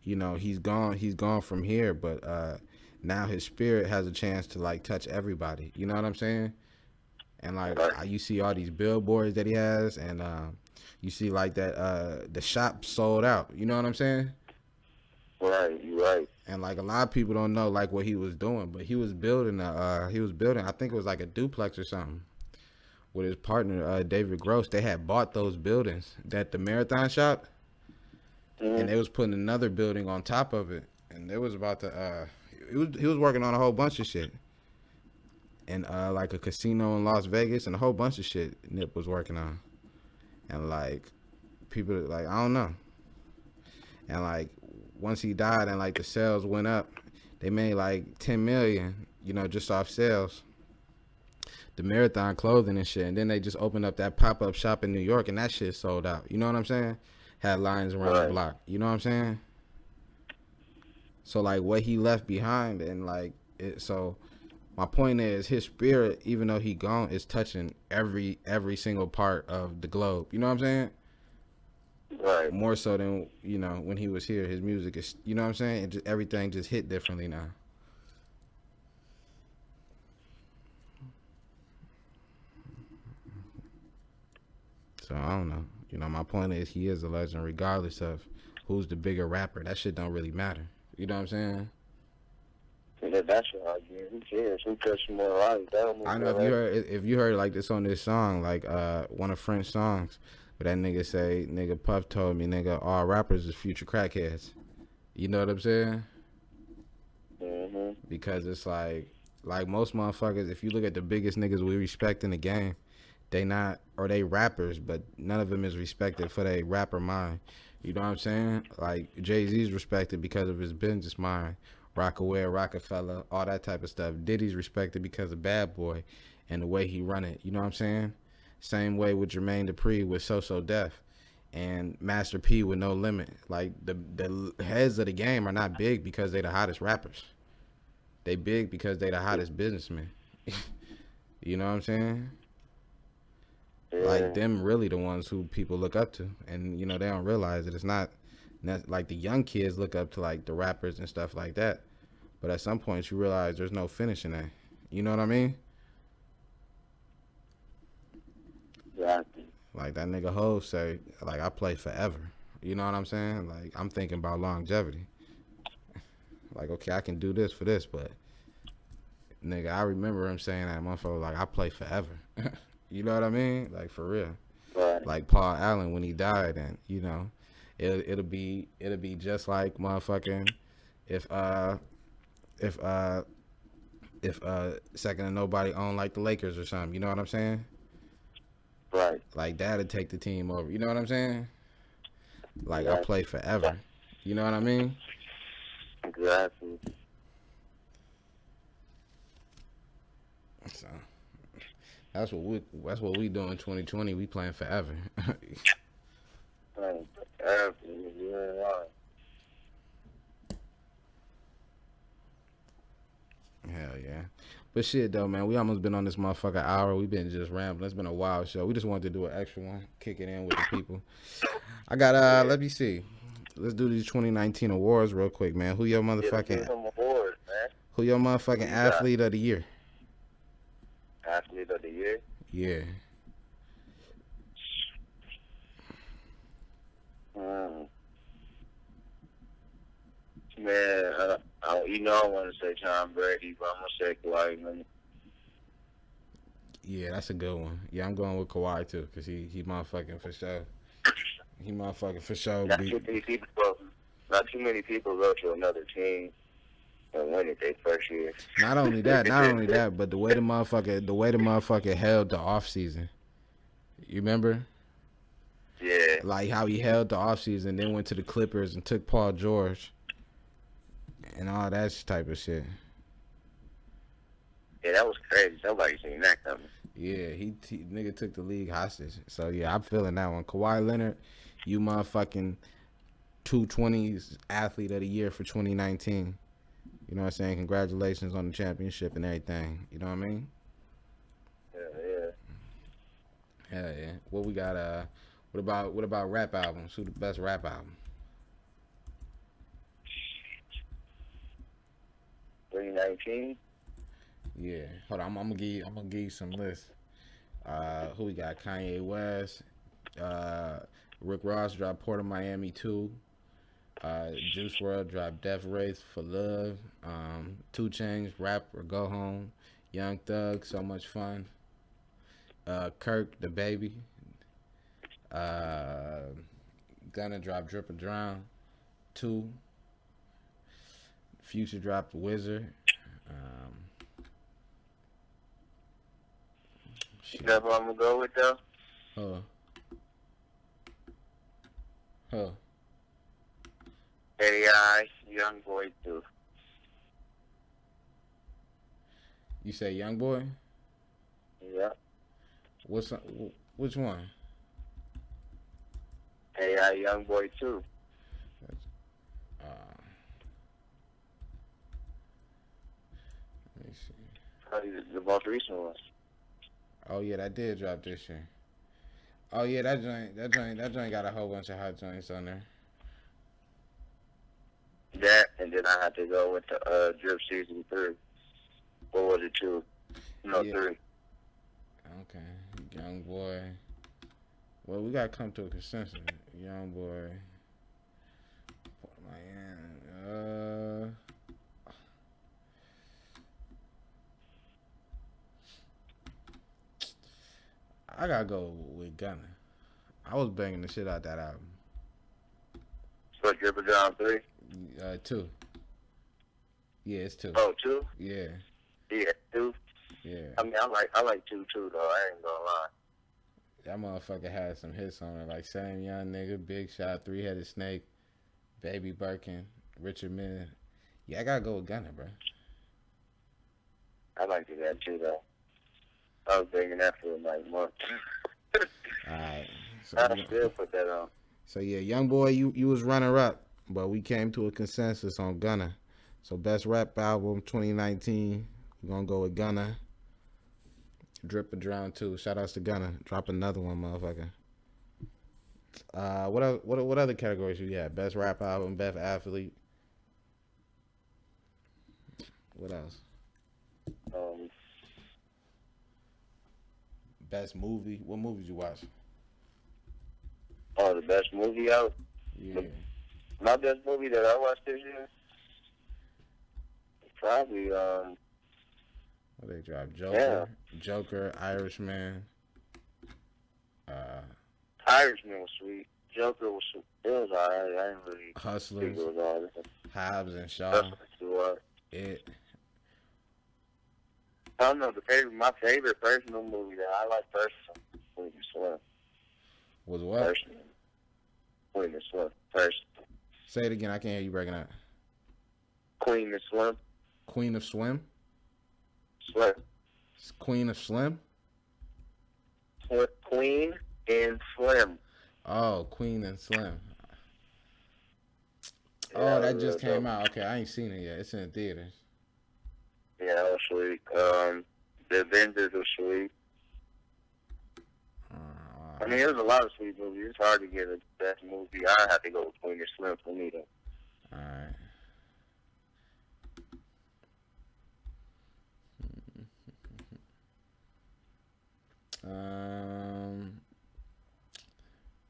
he's gone from here, but now his spirit has a chance to like touch everybody. You know what I'm saying? And like Right. you see all these billboards that he has, and you see like that the shop sold out. You know what I'm saying? Right. You right. And like a lot of people don't know like what he was doing, but he was building I think it was like a duplex or something with his partner David Gross. They had bought those buildings at the Marathon shop, and they was putting another building on top of it, and they was about to he was working on a whole bunch of shit, and like a casino in Las Vegas and a whole bunch of shit Nip was working on, and like people like I don't know, and like once he died and like the sales went up, they made like 10 million, just off sales. The Marathon clothing and shit, and then they just opened up that pop-up shop in New York, and that shit sold out. You know what I'm saying? Had lines around the block. You know what I'm saying? So like what he left behind, and like so my point is his spirit, even though he gone, is touching every single part of the globe. You know what I'm saying? Right. More so than when he was here. His music is, you know what I'm saying? Everything just hit differently now. So I don't know. My point is he is a legend regardless of who's the bigger rapper. That shit don't really matter. You know what I'm saying? Yeah, that's what I get. Who cares? Who touches more lives? I know if you heard like this on this song, like one of French songs, where that nigga say, nigga Puff told me, nigga, all rappers is future crackheads. You know what I'm saying? Mm-hmm. Because it's like most motherfuckers, if you look at the biggest niggas we respect in the game, they rappers, but none of them is respected for their rapper mind. You know what I'm saying? Like Jay-Z's respected because of his business mind. Rockaware, Rockefeller, all that type of stuff. Diddy's respected because of Bad Boy and the way he run it. You know what I'm saying? Same way with Jermaine Dupri with So Def and Master P with No Limit. Like the heads of the game are not big because they the hottest rappers. They big because they the hottest businessmen. You know what I'm saying? Yeah. Like them really the ones who people look up to, and they don't realize that it's not like the young kids look up to like the rappers and stuff like that, but at some point you realize there's no finishing that. You know what I mean? Exactly. Like that nigga Hov say, like I play forever. You know what I'm saying? Like I'm thinking about longevity. Like okay, I can do this for this, but nigga, I remember him saying that motherfucker like I play forever. You know what I mean? Like for real. Right. Like Paul Allen when he died, and it'll be just like motherfucking if Second to Nobody owned like the Lakers or something. You know what I'm saying? Right. Like that'd take the team over. You know what I'm saying? Like Exactly. I play forever. You know what I mean? Exactly. So that's what we do in 2020. We playing forever. Right. Absolutely. Yeah. Right. Hell yeah. But shit though, man, we almost been on this motherfucker hour. We been just rambling. It's been a wild show. We just wanted to do an extra one, kick it in with the people. I got let me see. Let's do these 2019 awards real quick, man. Who your motherfucking awards, man. Who your motherfucking athlete of the year? Athlete of the year? Yeah. Man, I want to say Tom Brady, but I'm gonna say Kawhi Leonard. Yeah, that's a good one. Yeah, I'm going with Kawhi too, cause he motherfucking for sure. He motherfucking for sure Not beat. too many people go. Not too many people go to another team and win it their first year. Not only that, but the way the motherfucker held the off season. You remember? Yeah. Like how he held the off season, then went to the Clippers and took Paul George and all that type of shit. Yeah, that was crazy. Nobody seen that coming. Yeah, he nigga took the league hostage. So yeah, I'm feeling that one. Kawhi Leonard, you motherfucking 220s athlete of the year for 2019. You know what I'm saying? Congratulations on the championship and everything. You know what I mean? Yeah. Hell yeah. What we got? What about rap albums? Who the best rap album? 2019. Yeah. Hold on. I'm gonna give you some lists. Who we got? Kanye West. Rick Ross dropped Port of Miami 2. Juice Wrld dropped Death Race for Love. 2 Chainz, Rap or Go Home. Young Thug, So Much Fun. Kirk, The Baby. Gunna dropped Drip or Drown 2. Future dropped Wizard. That's what I'm gonna go with though. Huh. AI, Young Boy 2. You say Young Boy? Yeah. Which one? AI, Young Boy 2. Let me see. Probably the most recent one. Oh yeah, that did drop this year. Oh yeah, that joint got a whole bunch of hot joints on there. That, and then I had to go with the Drip Season 3. What was it, 2? No, Yeah. 3. Okay, Young Boy. Well, we gotta come to a consensus. Young Boy. I gotta go with Gunna. I was banging the shit out that album. So Drip or Drown 3? 2. Yeah, it's 2. Oh, 2? Yeah. Yeah, 2. Yeah. I mean, I like 2 too, though. I ain't gonna lie. That motherfucker had some hits on it, like Same Young Nigga, Big Shot, 3-Headed Snake, Baby Birkin, Richard Mille. Yeah, I gotta go with Gunna, bro. I like that too, though. I was banging that for like months. Alright. So, I still put that on. So yeah, Young Boy, you was runner up, but we came to a consensus on Gunna. So best rap album 2019, we're gonna go with Gunna. Drip or Drown 2. Shout outs to Gunna. Drop another one, motherfucker. What other categories you got? Best rap album, best athlete. What else? Best movie. What movies you watch? Oh, the best movie out? Yeah. My best movie that I watched this year? Probably, What they dropped? Joker, Irishman. Irishman was sweet. Joker was sweet. It was alright. I didn't really Hustlers. think it was alright. Hobbs and Shaw. Hustlers too hard. It. I don't know, my favorite personal movie that I like personally was Slim. Was what? Personally. Queen of Slim. Personally. Say it again. I can't hear you breaking up. Queen of Slim. Queen of Swim? Slim. Queen of Slim? Queen and Slim. Oh, Queen and Slim. Yeah, Oh, that just came out. Okay, I ain't seen it yet. It's in the theaters. Yeah, that was sweet. The Avengers was sweet. I mean, there's a lot of sweet movies. It's hard to get a best movie. I have to go with Queen and Slim for me, though. Alright.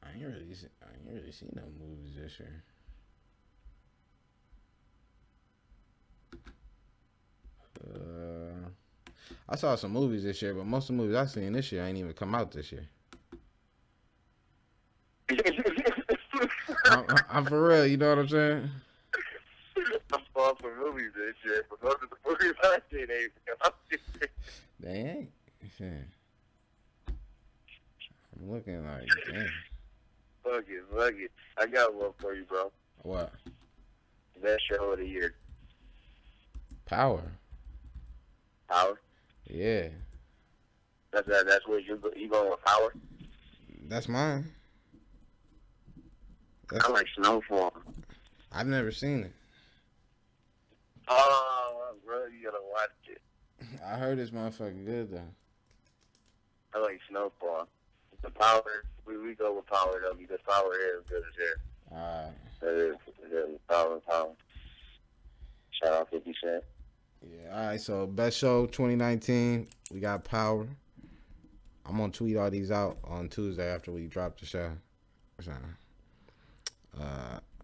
I ain't really seen no movies this year. I saw some movies this year, but most of the movies I seen this year ain't even come out this year. I'm for real. You know what I'm saying? I'm falling for movies this year, but most of the movies I seen ain't even come out this year. They ain't. Shit. I'm looking like, damn. Fuck it. I got one for you, bro. What? Best show of the year. Power. Power? Yeah. That's where you going with Power? That's mine. I like Snowfall. I've never seen it. Oh, bro, you gotta watch it. I heard it's motherfucking good though. I like Snowfall. The Power, we go with Power though, because Power is good as here. Alright. That is Power. Shout out 50 Cent. Yeah, alright, so best show 2019, we got Power. I'm gonna tweet all these out on Tuesday after we drop the show. So,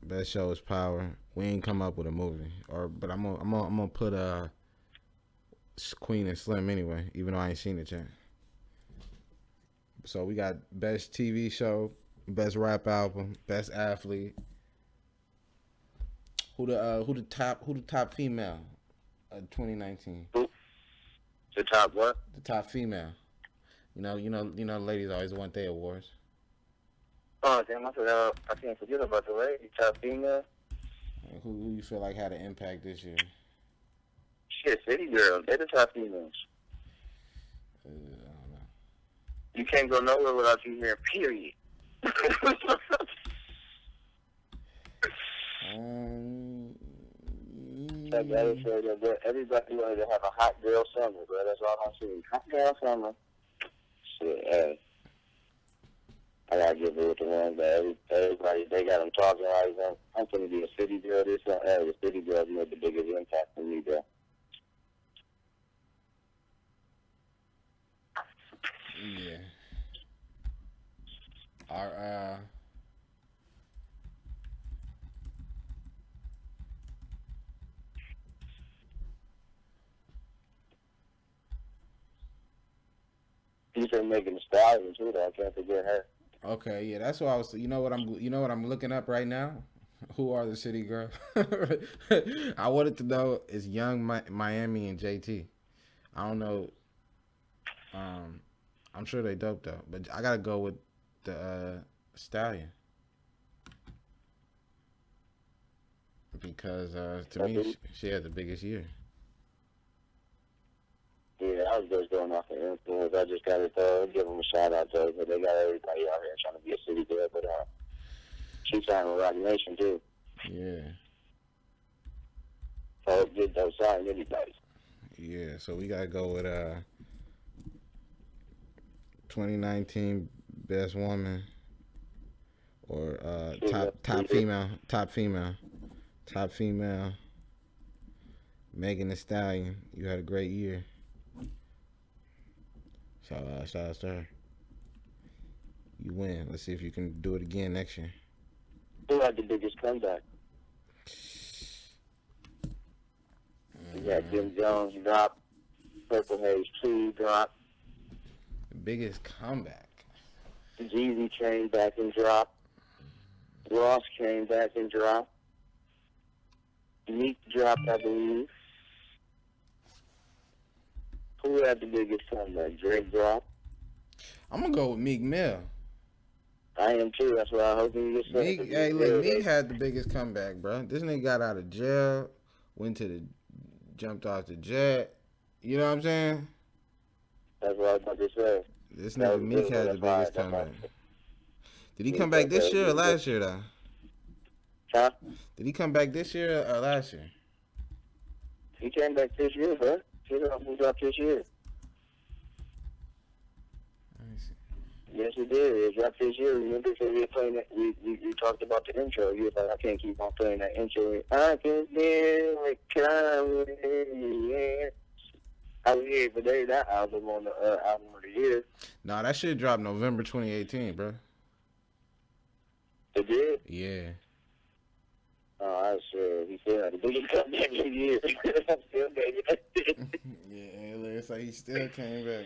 best show is Power. We ain't come up with a movie, but I'm gonna put Queen and Slim anyway, even though I ain't seen it yet. So we got best TV show, best rap album, best athlete. Who the top female of 2019? The top what? The top female. You know, ladies always want their awards. Oh damn! I can't forget about the lady top female. Who you feel like had an impact this year? Shit, City Girl. They're the top females. I don't know. You can't go nowhere without you hearing period. Everybody wanted to have a hot girl summer, bro. That's all I'm saying. Hot girl summer. Shit, hey. I gotta give it with the ones that everybody, they got them talking like them. I'm gonna be a city girl this one. Hey, the city girls made the biggest impact for me, bro. Yeah. Our He's been making the stallion too, though. I can't forget her. Okay, yeah, that's what I was. You know what I'm looking up right now. Who are the city girls? I wanted to know is Young Miami and JT. I don't know. I'm sure they dope though, but I gotta go with the Stallion because to me she had the biggest year. Yeah, I was just going off the influence. I just got to give them a shout out though, because they got everybody out here trying to be a city girl, but she's signed with Rock Nation too. Yeah. So get those signed anybody. Yeah, so we gotta go with 2019 best woman or top female. Megan Thee Stallion, you had a great year. Shout out to her. You win. Let's see if you can do it again next year. Who had the biggest comeback? You got Jim Jones drop, Purple Haze 2 drop. The biggest comeback. Jeezy came back and dropped. Ross came back and dropped. Meek dropped, I believe. Who had the biggest comeback? Drake dropped. I'm gonna go with Meek Mill. I am too. That's what I hope you get. Meek, hey, look, Meek had the biggest comeback, bro. This nigga got out of jail, jumped off the jet. You know what I'm saying? That's what I was about to say. This nigga Meek had the biggest comeback. Did he come back this year or last year, though? Huh? Did he come back this year or last year? He came back this year, bro. He dropped this year. Yes, he did. He dropped this year. Remember, because we were playing that. We talked about the intro. He was like, I can't keep on playing that intro. I can feel it coming. Yeah. I was here today. That album on the album of the year. Nah, that shit dropped November 2018, bro. It did? Yeah. Oh, I swear. He still had the biggest comeback of the year. I'm still making that shit. Yeah, so he still came back.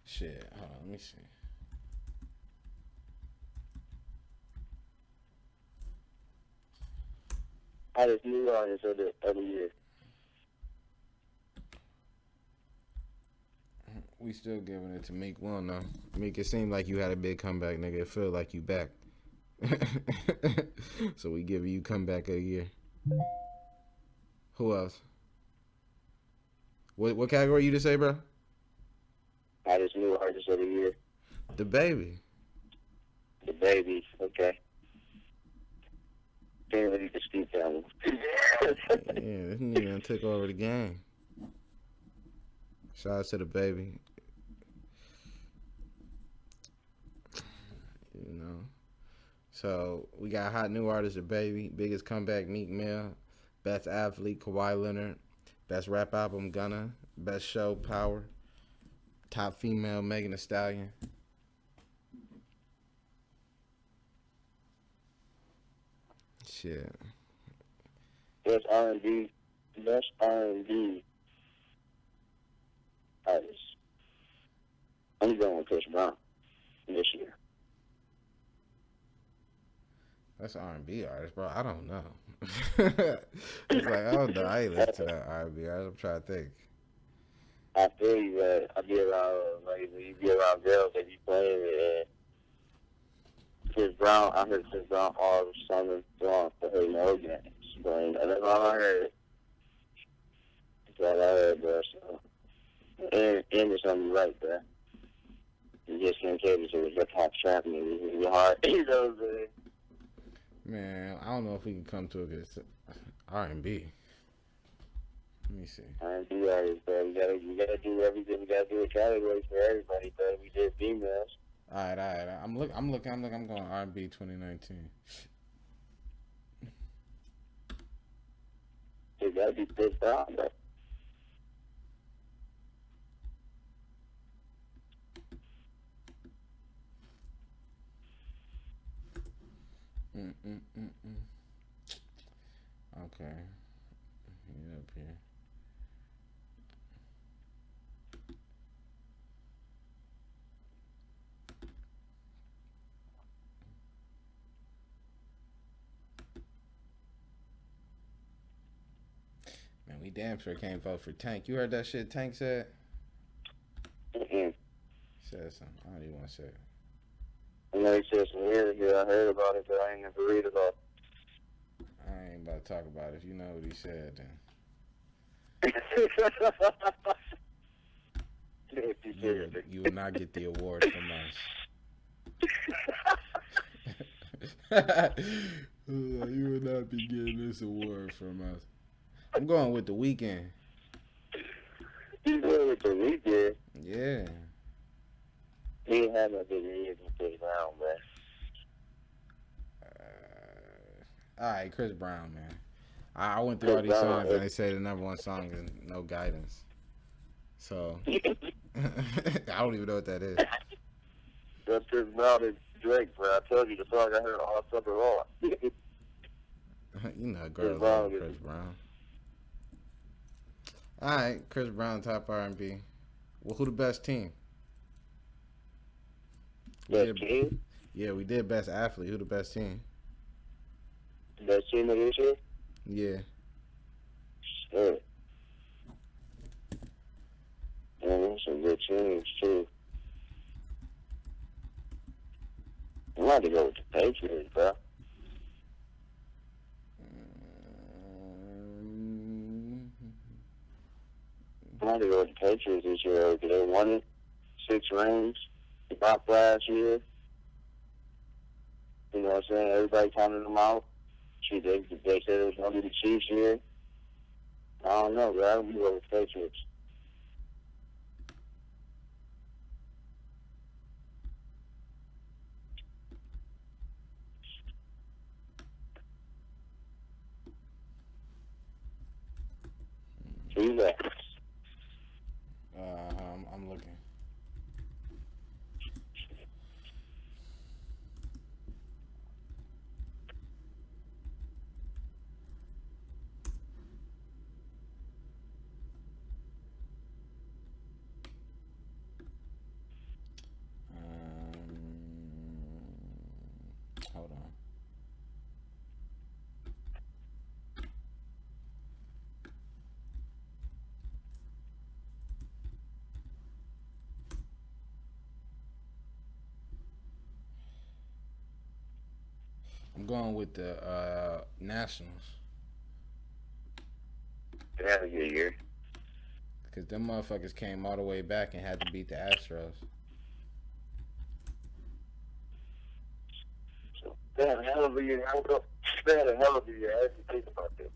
Shit. Hold on, let me see. Hottest new artist of the year. We still giving it to Meek. Well, no. Meek, it seemed like you had a big comeback, nigga. It feel like you back. So we giving you comeback of the year. Who else? What category you just say, bro? Hottest new artist of the year. The Baby. The Baby. Okay. Can't really dispute that one. Yeah, this nigga took over the game. Shout out to The Baby. You know. So we got hot new artist, The Baby. Biggest comeback, Meek Mill. Best athlete, Kawhi Leonard. Best rap album, Gunna. Best show, Power. Top female, Megan Thee Stallion. Shit. Best R&B. Best R&B artist. I'm going with Chris Brown this year. That's R&B artist, bro. I don't know. It's like, I don't know. I ain't listen to that R&B artist. I'm trying to think. I feel you, man. I be around, like, when you be around girls that you playing with, and Chris Brown, I heard Chris Brown all summer long for her no games. But that's all I heard. That's all I heard, bro. So, and there's something right there. You just can't cater to the hip-hop trap music. It's hard. You know what I'm saying? Man, I don't know if we can come to it because R&B. Let me see. R&B artists, bro. We gotta do everything. We gotta do a category for everybody, bro. We did females. All right. I'm going R&B 2019. It gotta be Chris Brown, bro. Okay. Get up here. Man, we damn sure can't vote for Tank. You heard that shit Tank said? Mm-mm. Said something. I don't even want to say it. I know he said some weird shit. I heard about it, but I ain't never read about it. I ain't about to talk about it. If you know what he said, then you will not get the award from us. You will not be getting this award from us. I'm going with The Weeknd. You going with The Weeknd? Yeah. He ain't had no big years in Chris Brown, man. All right, Chris Brown, man. I went through all these songs and they say the number one song is No Guidance. So I don't even know what that is. That's Chris Brown and Drake, bro. I told you the song I heard all summer long. You know, girls love Chris Brown. All right, Chris Brown, top R&B. Well, who the best team? Best team? Yeah, we did best athlete. Who the best team? Best team of this year? Yeah. Shit. Man, there's some good teams, too. I'm about to go with the Patriots, bro. I'm about to go with the Patriots this year because they won it. 6 rings. They bought last year. You know what I'm saying? Everybody counted them out. Shoot, they said it was going to be the Chiefs here. I don't know, bro. I'm going to go with the Patriots. Who you got? I'm looking. Hold on. I'm going with the Nationals. They had a good year. Because them motherfuckers came all the way back and had to beat the Astros. So they had a hell of a year. They had a hell of a year. I didn't think about that.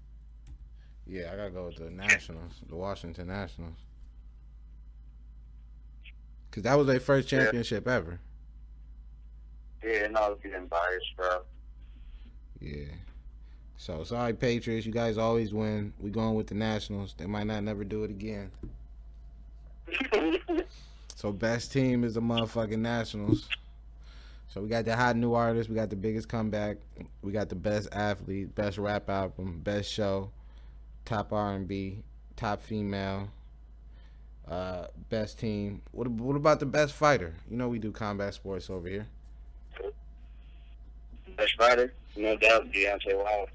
Yeah, I gotta go with the Nationals, the Washington Nationals. Because that was their first championship ever. Yeah, and I was getting biased, bro. Yeah. So, sorry, Patriots. You guys always win. We going with the Nationals. They might not never do it again. So, best team is the motherfucking Nationals. So, we got the hot new artist. We got the biggest comeback. We got the best athlete, best rap album, best show, top R&B, top female, best team. What about the best fighter? You know we do combat sports over here. Best fighter? No doubt, Deontay Wilder.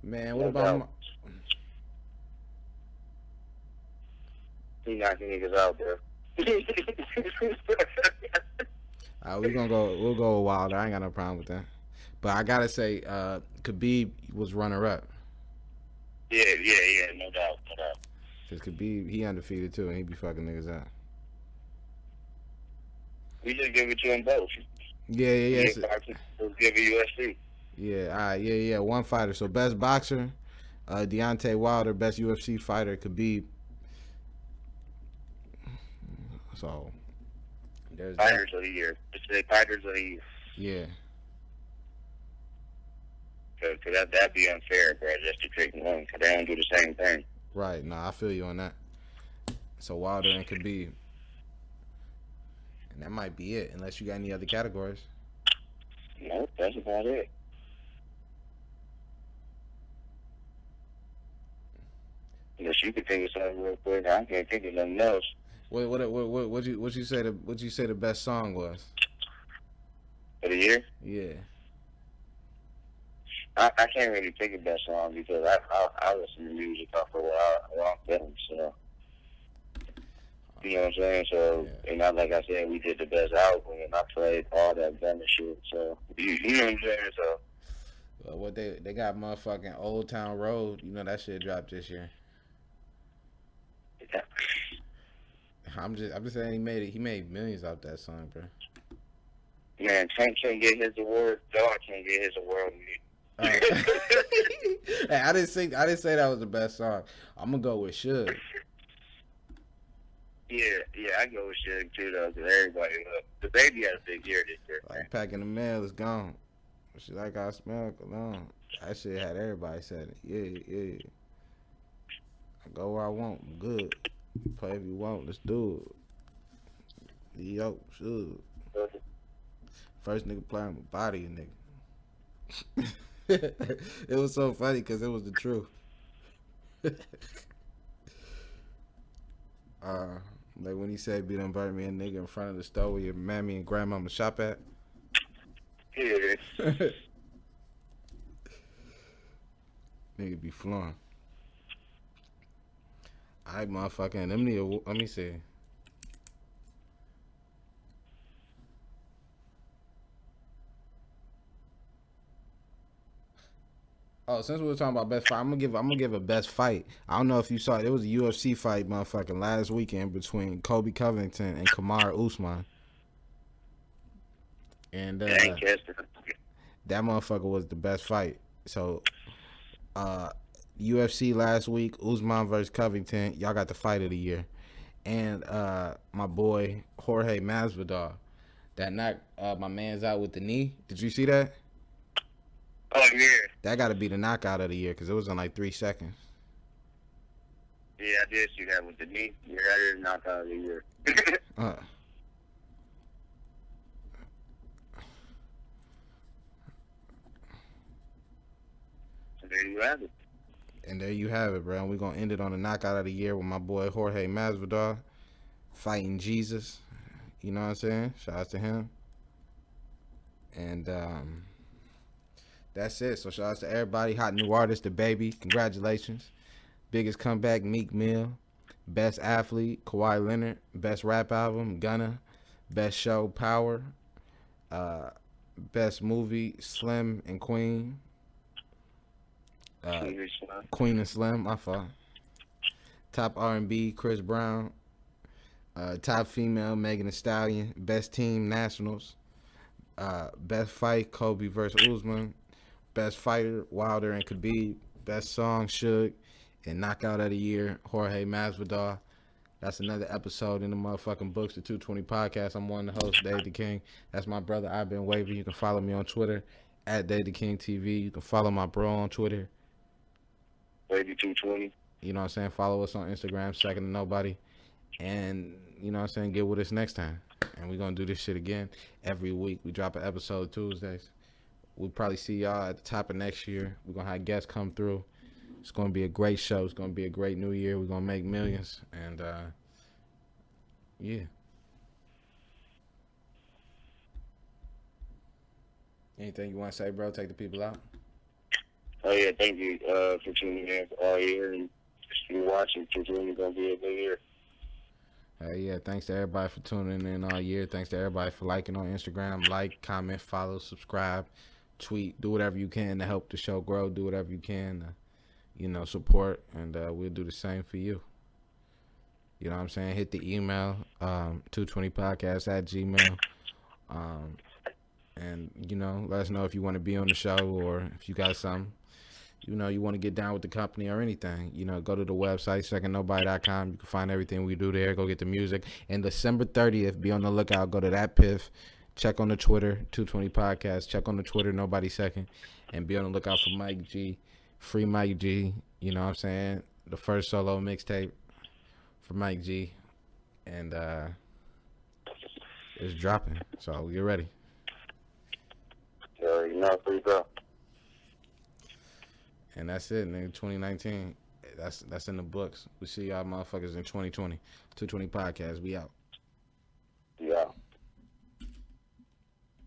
Man, what about He knocking niggas out there. we'll go with Wilder. I ain't got no problem with that. But I gotta say, Khabib was runner up. Yeah, no doubt. Cause Khabib, he undefeated too, and he be fucking niggas out. We just give it to them both. Yeah. Let's give it UFC. Yeah, all right, yeah. One fighter. So best boxer, Deontay Wilder. Best UFC fighter, Khabib. So there's Fighters of the year. Let's say fighters of the year. Yeah. Cause that'd be unfair, bro. Just to pick one, cause they don't do the same thing. Right. Nah, I feel you on that. So Wilder and Khabib. And that might be it, unless you got any other categories. Nope, that's about it. Unless you could think of something real quick, I can't think of nothing else. What you say the best song was? For the year? Yeah. I can't really pick a best song because I listen to music off of what I'm feeling, so. You know what I'm saying? So, and not like I said, we did the best album, and I played all that gun and shit. So, you know what I'm saying? So, what they got motherfucking Old Town Road. You know that shit dropped this year. yeah. I'm just saying he made millions off that song, bro. Man, Tank can't get his award. Dog can't get his award. Hey, I didn't say that was the best song. I'm gonna go with Suge. Yeah, I go with Suge too, though, because everybody the baby had a big year this year. Like Packing the Mail is gone. She like I smell cologne. That shit had everybody said it. Yeah. I go where I want. I'm good. Play if you want. Let's do it. Yo, Suge. First nigga playing with body, nigga. It was so funny because it was the truth. Like when he said, "Be done burn me a nigga in front of the store where your mammy and grandmama shop at." Yeah. Nigga be flowing. Alright, motherfucking. Let me see. Oh, since we were talking about best fight, I'm gonna give a best fight. I don't know if you saw it. It was a UFC fight, motherfucking, last weekend between Kobe Covington and Kamaru Usman. And that motherfucker was the best fight. So, UFC last week, Usman versus Covington. Y'all got the fight of the year. And my boy Jorge Masvidal, that knocked my man's out with the knee. Did you see that? Oh, yeah. That got to be the knockout of the year because it was in like 3 seconds. Yeah, I did see that with the knee. Yeah, that is knockout of the year. So there you have it. And there you have it, bro. And we're going to end it on the knockout of the year with my boy Jorge Masvidal fighting Jesus. You know what I'm saying? Shout out to him. And that's it. So shout out to everybody. Hot new artist, the baby. Congratulations. Biggest comeback, Meek Mill. Best athlete, Kawhi Leonard. Best rap album, Gunna. Best show, Power. Best movie, Slim and Queen. Queen and Slim, my fault. Top R&B, Chris Brown. Top female, Megan Thee Stallion. Best team, Nationals. Best fight, Kobe versus Usman. Best fighter, Wilder and Khabib. Best song, Suge. And knockout of the year, Jorge Masvidal. That's another episode in the motherfucking books, the 220 podcast. I'm one of the hosts, Dave the King. That's my brother, I've been Wavy. You can follow me on Twitter at Dave the King TV. You can follow my bro on Twitter, Wavy 220. You know what I'm saying? Follow us on Instagram, Second to Nobody. And, you know what I'm saying, get with us next time. And we're going to do this shit again every week. We drop an episode Tuesdays. We'll probably see y'all at the top of next year. We're going to have guests come through. It's going to be a great show. It's going to be a great new year. We're going to make millions. And, yeah. Anything you want to say, bro? Take the people out. Oh, yeah, thank you for tuning in all year. And if you're watching, it's really going to be a good year. Yeah, thanks to everybody for tuning in all year. Thanks to everybody for liking on Instagram. Like, comment, follow, subscribe, tweet. Do whatever you can to help the show grow. Do whatever you can to, support. And we'll do the same for you. You know what I'm saying? Hit the email, 220podcast@gmail. And, let us know if you want to be on the show or if you got something. You want to get down with the company or anything, go to the website, secondnobody.com. You can find everything we do there. Go get the music. And December 30th, be on the lookout. Go to that Piff. Check on the Twitter, 220 Podcast. Check on the Twitter, Nobody Second. And be on the lookout for Mike G. Free Mike G. You know what I'm saying? The first solo mixtape for Mike G. And it's dropping. So get ready. Free go. And that's it, nigga. 2019. That's in the books. We see y'all motherfuckers in 2020. 220 Podcast. We out.